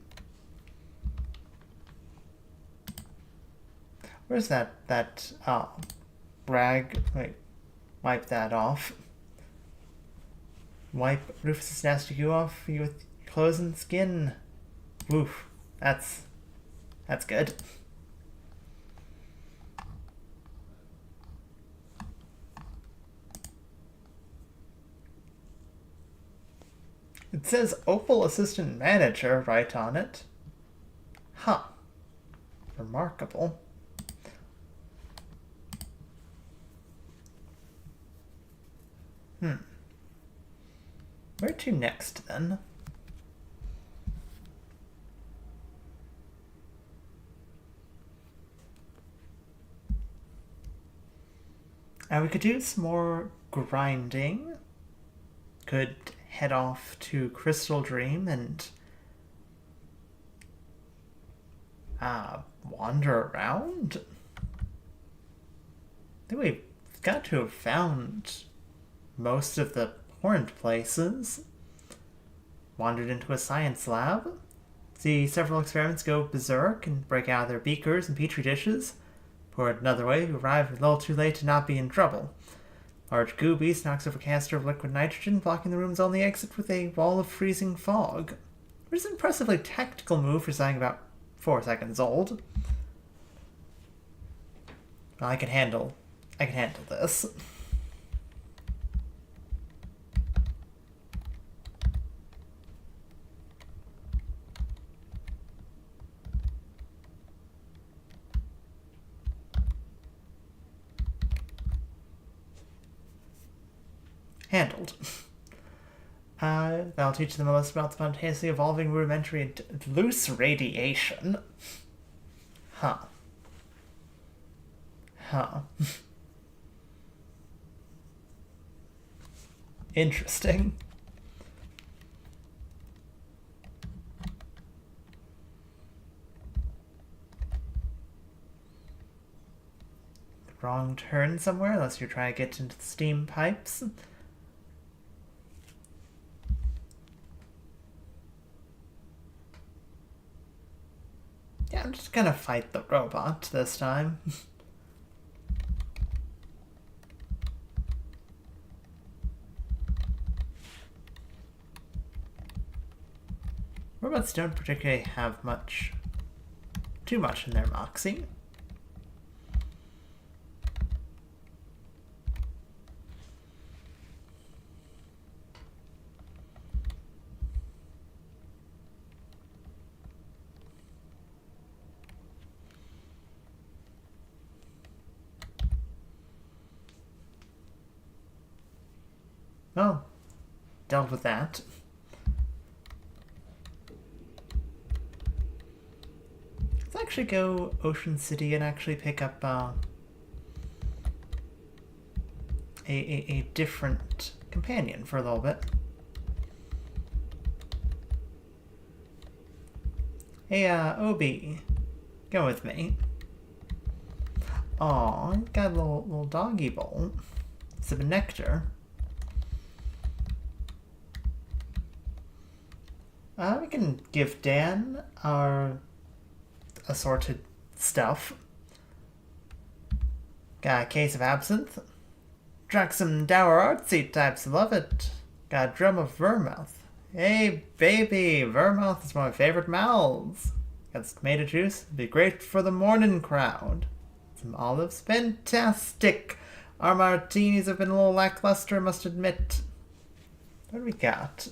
Where's that rag? Wait, wipe that off. Wipe Rufus' nasty goo off you with clothes and skin. Woof. That's good. It says Opal Assistant Manager right on it. Huh. Remarkable. Where to next, then? We could do some more grinding. Could head off to Crystal Dream and wander around? I think we've got to have found most of the important places. Wandered into a science lab. See several experiments go berserk and break out of their beakers and petri dishes. Put it another way, we arrived a little too late to not be in trouble. Large goo beast knocks over canister of liquid nitrogen, blocking the room's only exit with a wall of freezing fog. Which is an impressively tactical move for something about 4 seconds old. Well, I can handle this. Handled. That'll teach them a lesson about spontaneously evolving rudimentary and loose radiation. Huh. Interesting. Wrong turn somewhere, unless you're trying to get into the steam pipes. Yeah, I'm just gonna fight the robot this time. Robots don't particularly have too much in their moxie. Well, dealt with that. Let's actually go Ocean City and actually pick up a different companion for a little bit. Hey, Obi, go with me. Aw, got a little doggy bowl. Some nectar. We can give Dan our assorted stuff. Got a case of absinthe. Drank some dour artsy types, love it. Got a drum of vermouth. Hey baby, vermouth is one of my favorite mouths. Got some tomato juice, be great for the morning crowd. Some olives, fantastic. Our martinis have been a little lackluster, I must admit. What do we got?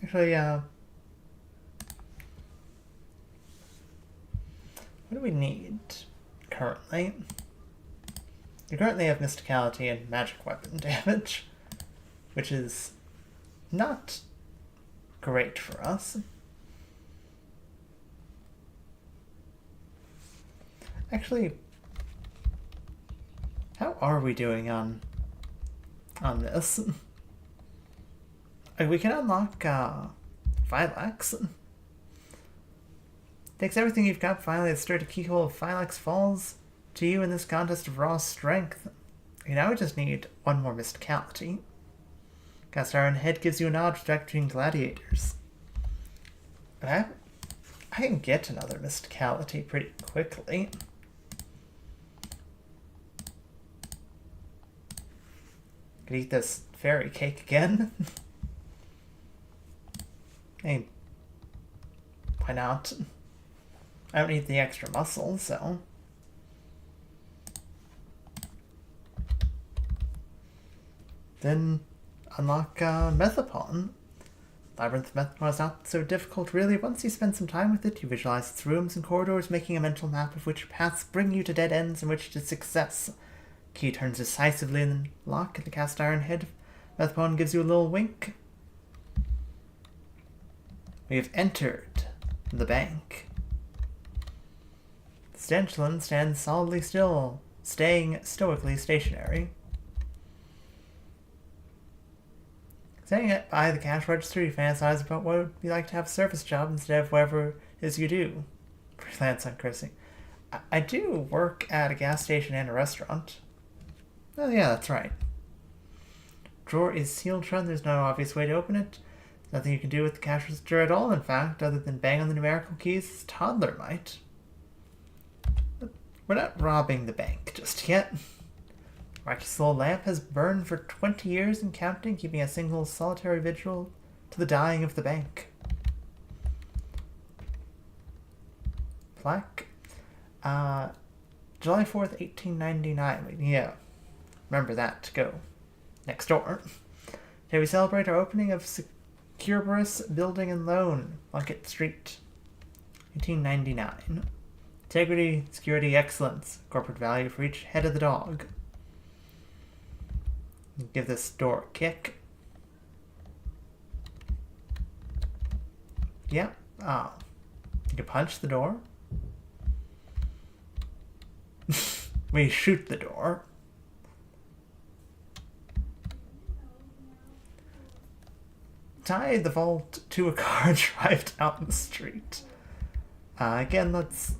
Actually, what do we need currently? We currently have mysticality and magic weapon damage, which is not great for us. Actually, how are we doing on this? We can unlock Phylax. Takes everything you've got. Finally, the sturdy keyhole of Phylax falls to you in this contest of raw strength. Now we just need one more mysticality. Cast Iron Head gives you a nod between gladiators. But I can get another mysticality pretty quickly. Could eat this fairy cake again. Hey, why not? I don't need the extra muscle, so. Then unlock Methapon. Labyrinth Methapon is not so difficult, really. Once you spend some time with it, you visualize its rooms and corridors, making a mental map of which paths bring you to dead ends and which to success. Key turns decisively in the lock at the cast iron head. Methapon gives you a little wink. We have entered the bank. The Stenchland stands solidly still, staying stoically stationary. Saying it by the cash register, you fantasize about what it would be like to have a service job instead of whatever it is you do. Freelance on Chrissy. I do work at a gas station and a restaurant. Oh yeah, that's right. Drawer is sealed shut. There's no obvious way to open it. There's nothing you can do with the cash register at all, in fact, other than bang on the numerical keys as a toddler might. But we're not robbing the bank just yet. Rocky's little lamp has burned for 20 years and counting, keeping a single solitary vigil to the dying of the bank. Plaque. July 4th, 1899. Yeah, remember that to go next door. Today we celebrate our opening of Cerberus Building and Loan, Plunkett Street, 1899. Integrity, security, excellence. Corporate value for each head of the dog. Give this door a kick. Yeah. Oh. You can punch the door. We shoot the door. Tie the vault to a car and drive down the street. Again, let's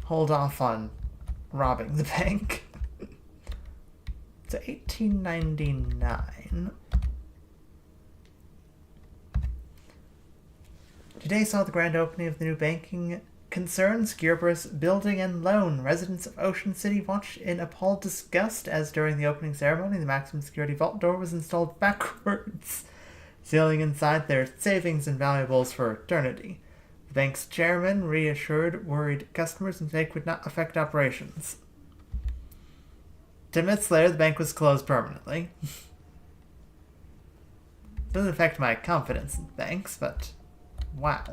hold off on robbing the bank. It's 1899. Today saw the grand opening of the new banking concern, Cerberus Building and Loan. Residents of Ocean City watched in appalled disgust as during the opening ceremony the maximum security vault door was installed backwards, sealing inside their savings and valuables for eternity. The bank's chairman reassured worried customers the mistake would not affect operations. 10 minutes later, the bank was closed permanently. Doesn't affect my confidence in banks, but wow.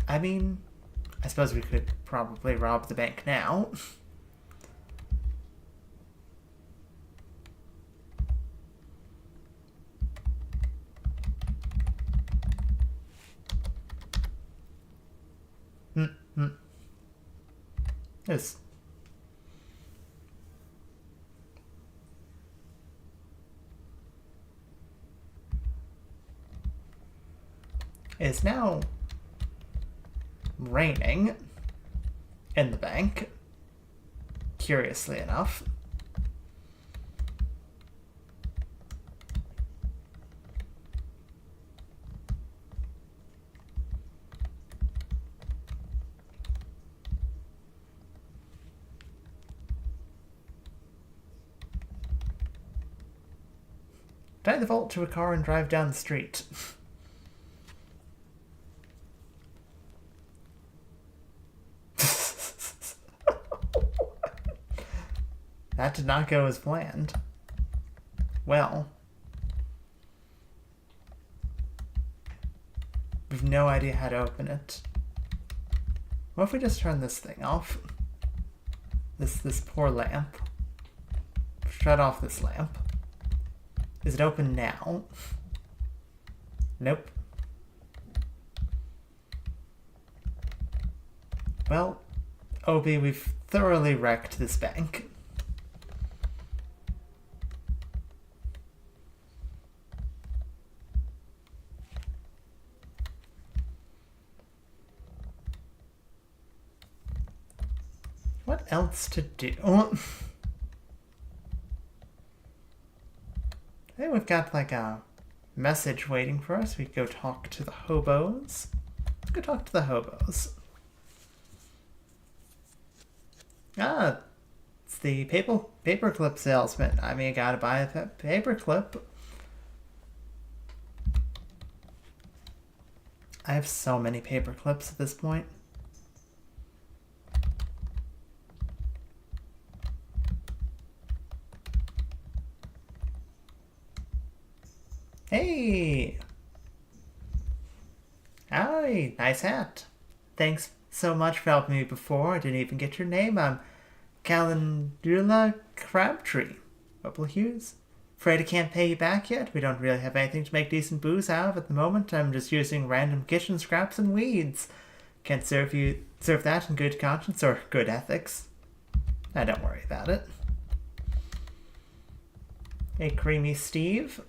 I mean, I suppose we could probably rob the bank now. Yes. It's now raining in the bank, curiously enough. Tie the vault to a car and drive down the street. That did not go as planned. Well, we've no idea how to open it. What if we just turn this thing off? This poor lamp. Shut off this lamp. Is it open now? Nope. Well, Obi, we've thoroughly wrecked this bank. What else to do? I think we've got like a message waiting for us. We can go talk to the hobos. Let's go talk to the hobos. Ah, it's the paperclip salesman. I mean, gotta buy a paperclip. I have so many paperclips at this point. Hey! Hi, nice hat. Thanks so much for helping me before. I didn't even get your name. I'm Calendula Crabtree. Purple Hughes. Afraid I can't pay you back yet. We don't really have anything to make decent booze out of at the moment. I'm just using random kitchen scraps and weeds. Can't serve that in good conscience or good ethics. Don't worry about it. Hey, Creamy Steve.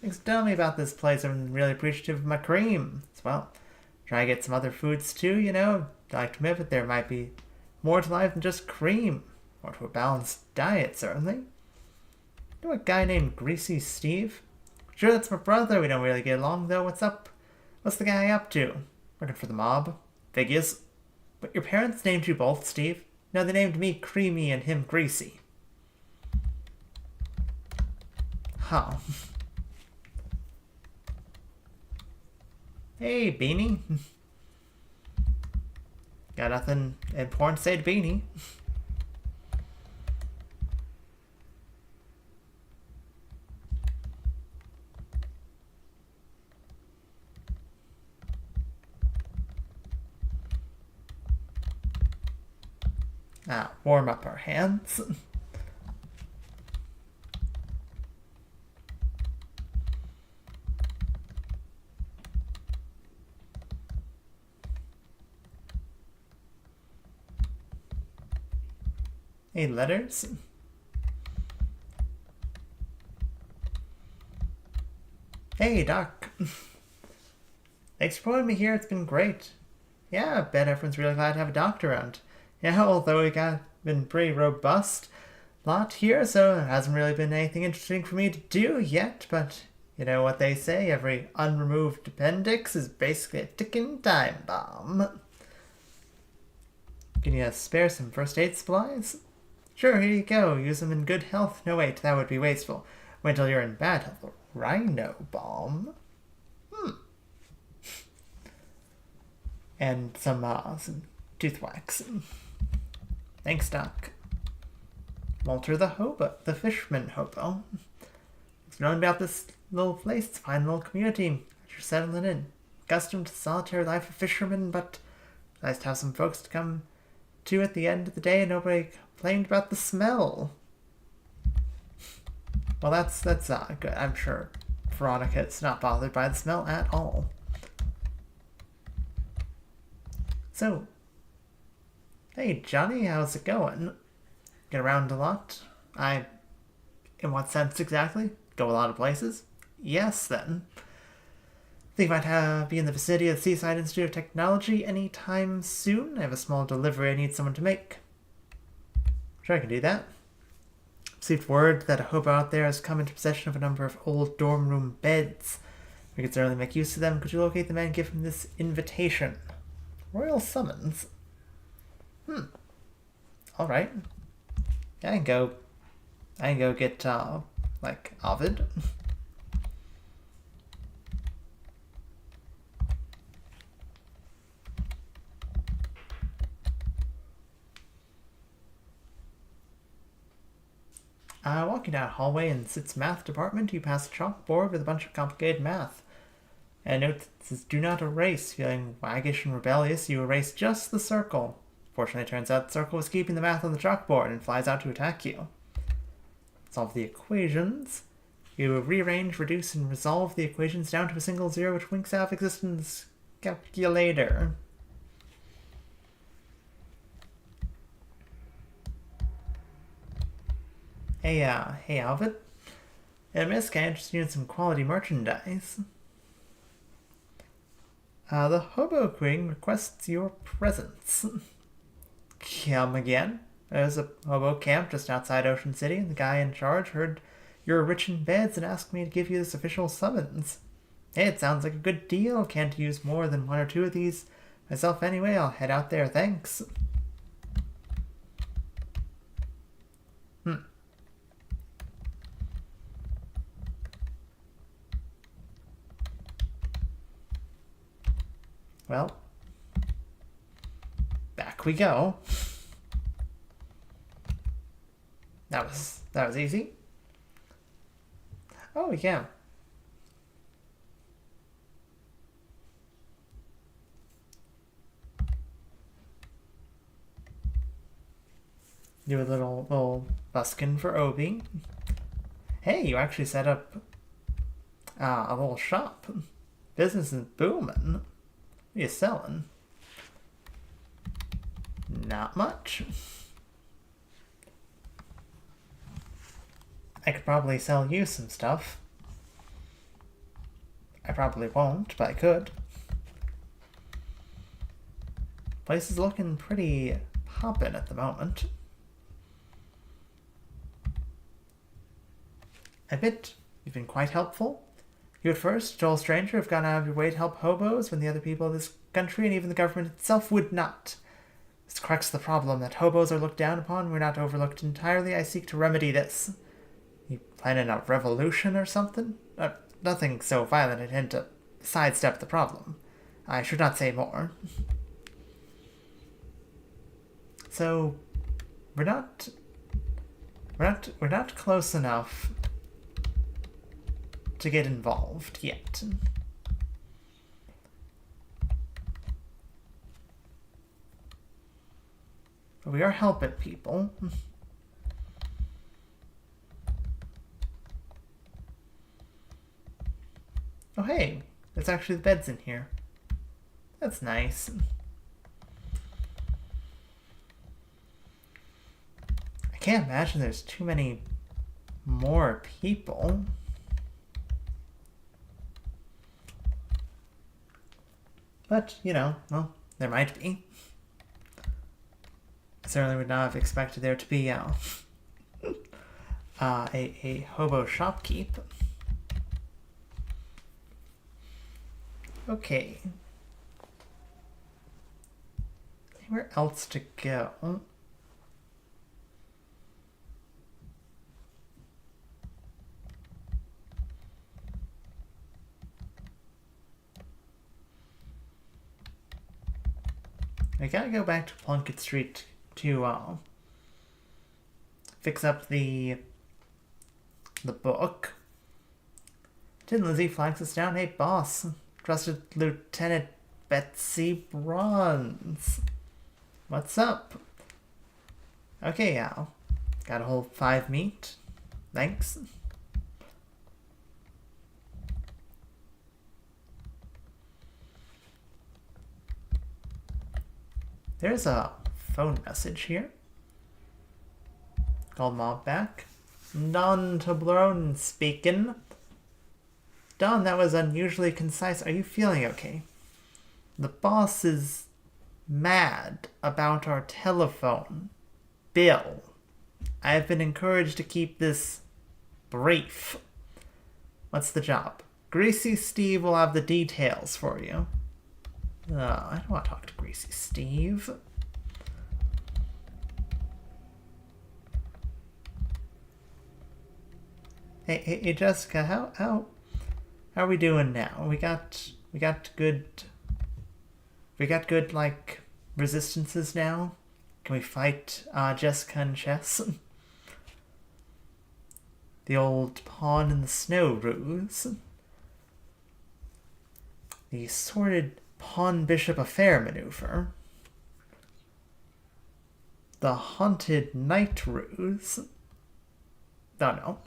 Thanks for telling me about this place. I'm really appreciative of my cream. As well, try to get some other foods too, you know. I like to admit that there might be more to life than just cream. Or to a balanced diet, certainly. You know a guy named Greasy Steve? Sure, that's my brother. We don't really get along, though. What's up? What's the guy up to? Working for the mob? Figures. But your parents named you both Steve? No, they named me Creamy and him Greasy. Huh. Hey, Beanie. Got nothing important to say to Beanie. Warm up our hands. Hey, letters. Hey, Doc. Thanks for putting me here. It's been great. Yeah, I bet everyone's really glad to have a doctor around. Yeah, although we been pretty robust lot here, so there hasn't really been anything interesting for me to do yet, but you know what they say, every unremoved appendix is basically a ticking time bomb. Can you spare some first aid supplies? Sure, here you go. Use them in good health. No, wait, that would be wasteful. Wait till you're in bad health. Rhino balm. And some tooth wax. Thanks, Doc. Walter the hobo, the fisherman hobo. It's known about this little place. It's a fine little community. You're settling in. Accustomed to the solitary life of fishermen, but nice to have some folks to come to at the end of the day, and nobody complained about the smell. Well, that's good. I'm sure Veronica's not bothered by the smell at all. So, hey Johnny, how's it going? Get around a lot? In what sense exactly? Go a lot of places? Yes, then. Think you might be in the vicinity of the Seaside Institute of Technology anytime soon? I have a small delivery I need someone to make. Sure, I can do that. Received word that a hobo out there has come into possession of a number of old dorm room beds. We could certainly make use of them. Could you locate the man and give him this invitation? Royal summons? Alright. Yeah, I can go get, like, Ovid. Walking down a hallway in Sid's math department, you pass a chalkboard with a bunch of complicated math. And note that it says, do not erase. Feeling waggish and rebellious, you erase just the circle. Fortunately, it turns out the circle was keeping the math on the chalkboard and flies out to attack you. Solve the equations. You rearrange, reduce, and resolve the equations down to a single zero which winks out of existence. Calculator. Hey, Alvid. Miss, can I interest you in some quality merchandise? The Hobo Queen requests your presence. Come again? There's a hobo camp just outside Ocean City, and the guy in charge heard you're rich in beds and asked me to give you this official summons. Hey, it sounds like a good deal. Can't use more than one or two of these myself anyway. I'll head out there, thanks. Well, back we go. That was easy. Oh yeah. Do a little buskin for Obi. Hey, you actually set up a little shop. Business is booming. What are you selling? Not much. I could probably sell you some stuff. I probably won't, but I could. Place is looking pretty poppin' at the moment. I bet you've been quite helpful. You at first, total stranger, have gone out of your way to help hobos when the other people of this country and even the government itself would not. This corrects the problem that hobos are looked down upon. We're not overlooked entirely. I seek to remedy this. You planning a revolution or something? Nothing so violent I tend to sidestep the problem. I should not say more. So, we're not close enough to get involved yet. But we are helping people. Oh hey, there's actually the beds in here. That's nice. I can't imagine there's too many more people. But, you know, well, there might be. I certainly would not have expected there to be a hobo shopkeep. Okay. Anywhere else to go? I gotta go back to Plunkett Street to fix up the book. Tin Lizzie flags us down. Hey boss, trusted Lieutenant Betsy Bronze. What's up? Okay, Al. Got a whole 5 meat. Thanks. There's a phone message here. Called Mob back. Don Toblerone speaking. Don, that was unusually concise. Are you feeling okay? The boss is mad about our telephone bill. I have been encouraged to keep this brief. What's the job? Greasy Steve will have the details for you. I don't want to talk to Greasy Steve. Hey Jessica, how are we doing now? We got good like resistances now. Can we fight Jessica and Chess? The old pawn in the snow ruse. The sordid pawn-bishop affair maneuver. The haunted knight ruse. Oh no.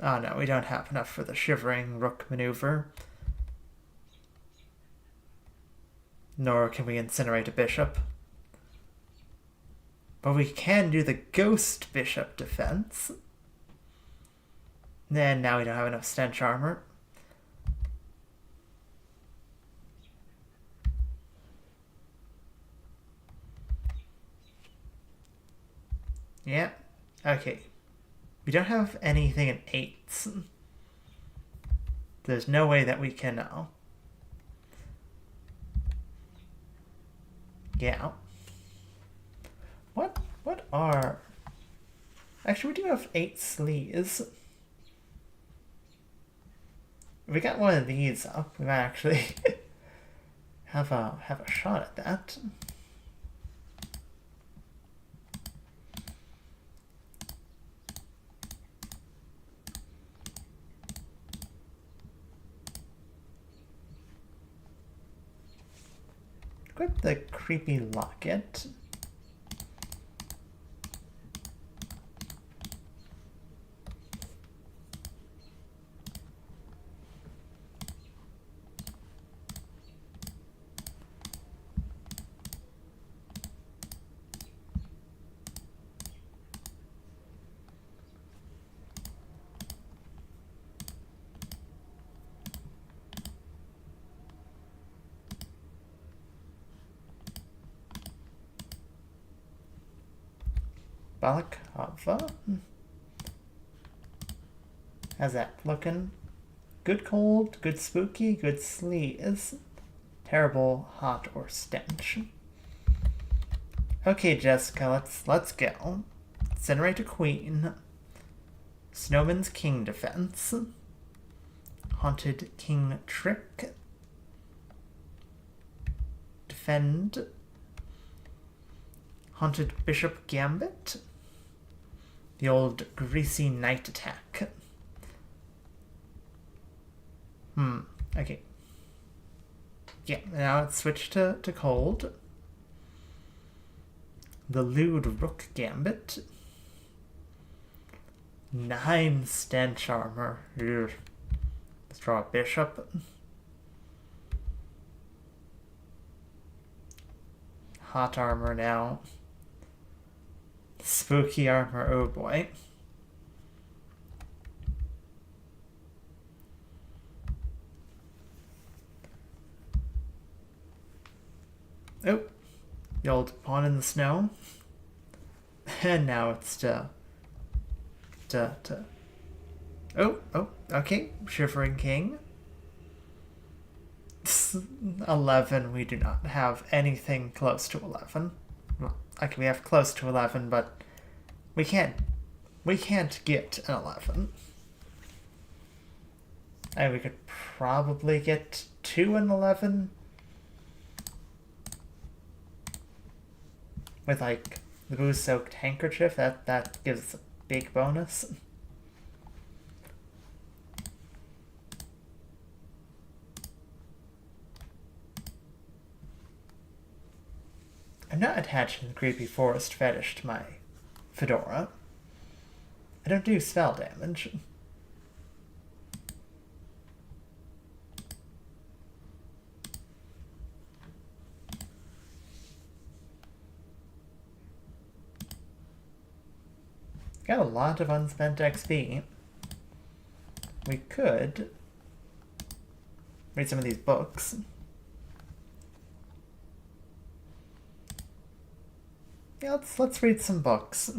Oh no, we don't have enough for the shivering rook maneuver. Nor can we incinerate a bishop. But we can do the ghost bishop defense. And now we don't have enough stench armor. Yeah, okay. We don't have anything in 8s. There's no way that we can... Yeah. What are... Actually, we do have 8 sleeves. If we got one of these up, we might actually have a shot at that. Equip the creepy locket. Balaclava. How's that looking? Good cold, good spooky, good sleaze. Terrible hot or stench. Okay, Jessica, let's go. Incinerate a queen. Snowman's king defense. Haunted king trick. Defend. Haunted bishop gambit. The old greasy knight attack. Okay. Yeah, now it's switched to cold. The lewd rook gambit. 9 stench armor. Ugh. Let's draw a bishop. Hot armor now. Spooky armor, oh boy. Oh, the old pawn in the snow. And now it's Oh, okay. Shivering King. 11, we do not have anything close to 11. Well, like, we have close to 11, but we can't get an 11. And we could probably get 2 and 11. With, like, the booze-soaked handkerchief, that gives a big bonus. I'm not attaching the creepy forest fetish to my fedora. I don't do spell damage. Got a lot of unspent XP. We could read some of these books. Yeah, let's read some books.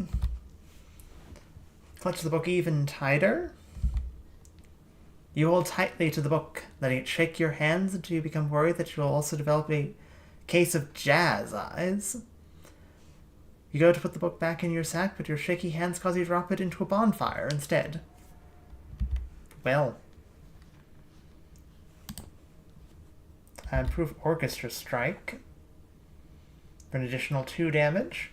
Clutch the book even tighter. You hold tightly to the book, letting it shake your hands until you become worried that you will also develop a case of jazz eyes. You go to put the book back in your sack, but your shaky hands cause you to drop it into a bonfire instead. Well. Improve Orchestra Strike. For an additional 2 damage.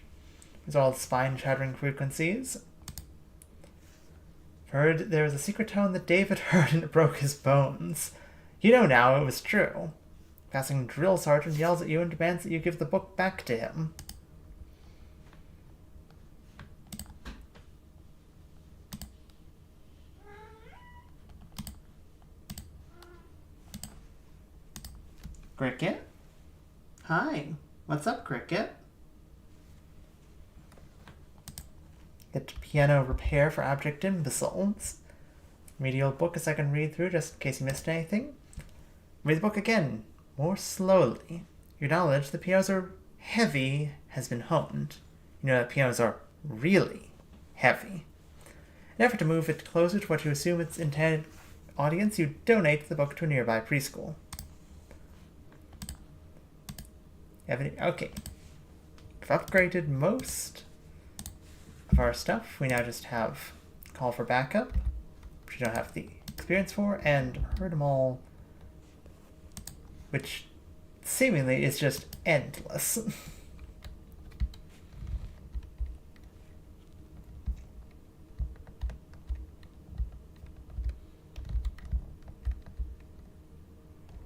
These are all spine-shattering frequencies. Heard there was a secret tone that David heard and it broke his bones. You know now it was true. Passing drill sergeant yells at you and demands that you give the book back to him. Cricket? Hi. What's up, Cricket? Get piano repair for abject imbeciles. Read the old book a second read through just in case you missed anything. Read the book again, more slowly. Your knowledge that pianos are heavy has been honed. You know that pianos are really heavy. In an effort to move it closer to what you assume its intended audience, you donate the book to a nearby preschool. Okay. We've upgraded most of our stuff. We now just have Call for Backup, which you don't have the experience for, and Herd 'em All, which seemingly is just endless.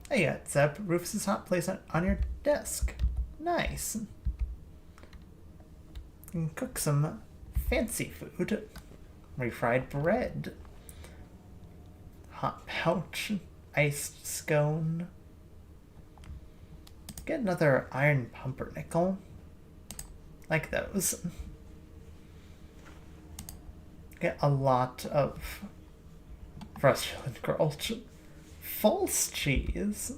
Oh yeah, it's Rufus's hot place on your desk. Nice. You can cook some fancy food. Refried bread. Hot pouch. Iced scone. Get another iron pumpernickel. Like those. Get a lot of frustrated grilled false cheese.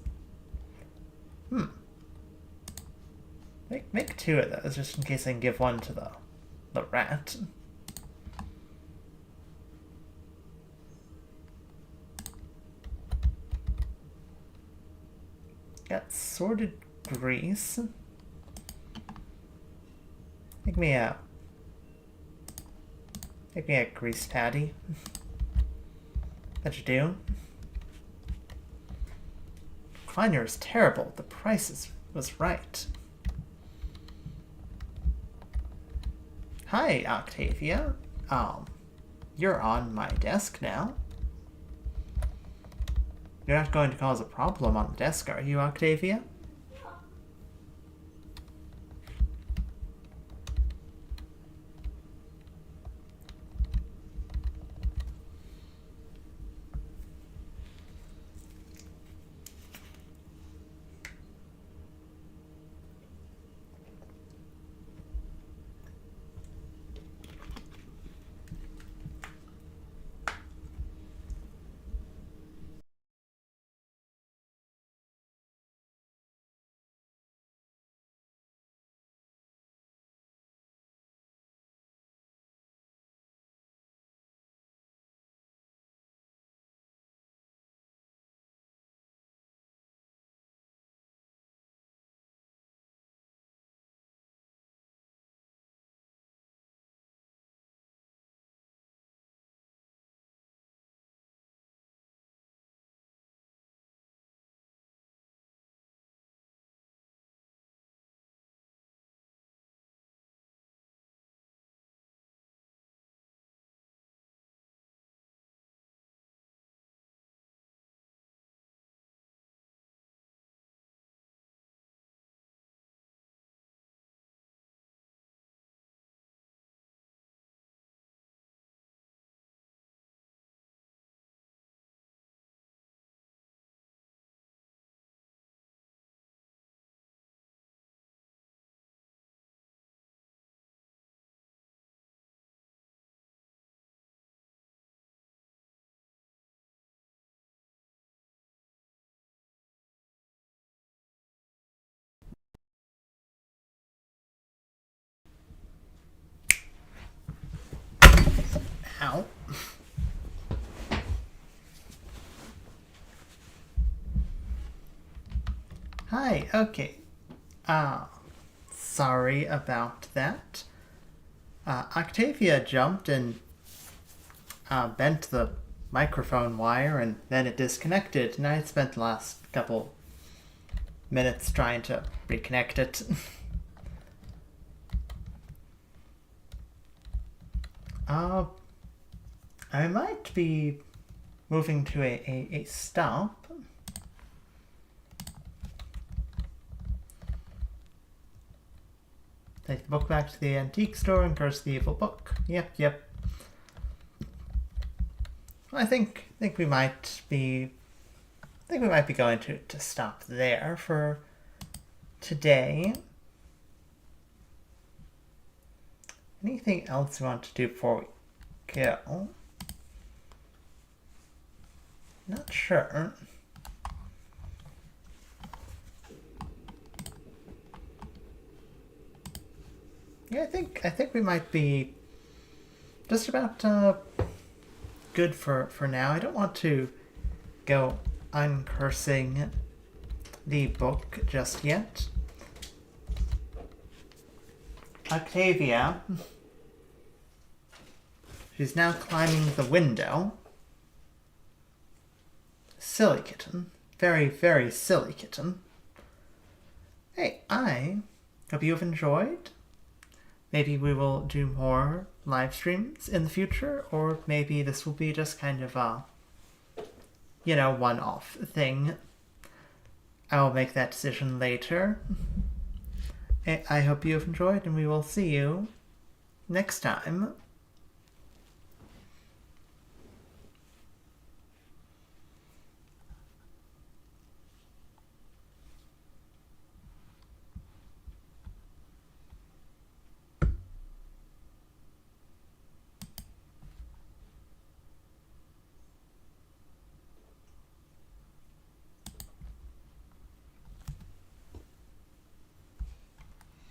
Make 2 of those, just in case I can give one to the the rat. Got sorted grease. Make me a grease patty. That you do. Kleiner is terrible. The price was right. Hi, Octavia. You're on my desk now. You're not going to cause a problem on the desk, are you, Octavia? Ow. Hi, okay. Sorry about that. Octavia jumped and bent the microphone wire, and then it disconnected, and I spent the last couple minutes trying to reconnect it. I might be moving to a stop. Take the book back to the antique store and curse the evil book. Yep. I think we might be going to stop there for today. Anything else you want to do before we go? Not sure. Yeah, I think we might be just about good for now. I don't want to go uncursing the book just yet. Octavia, she's now climbing the window. Silly kitten. Very, very silly kitten. Hey, I hope you've enjoyed. Maybe we will do more live streams in the future, or maybe this will be just kind of a, one-off thing. I will make that decision later. I hope you have enjoyed, and we will see you next time.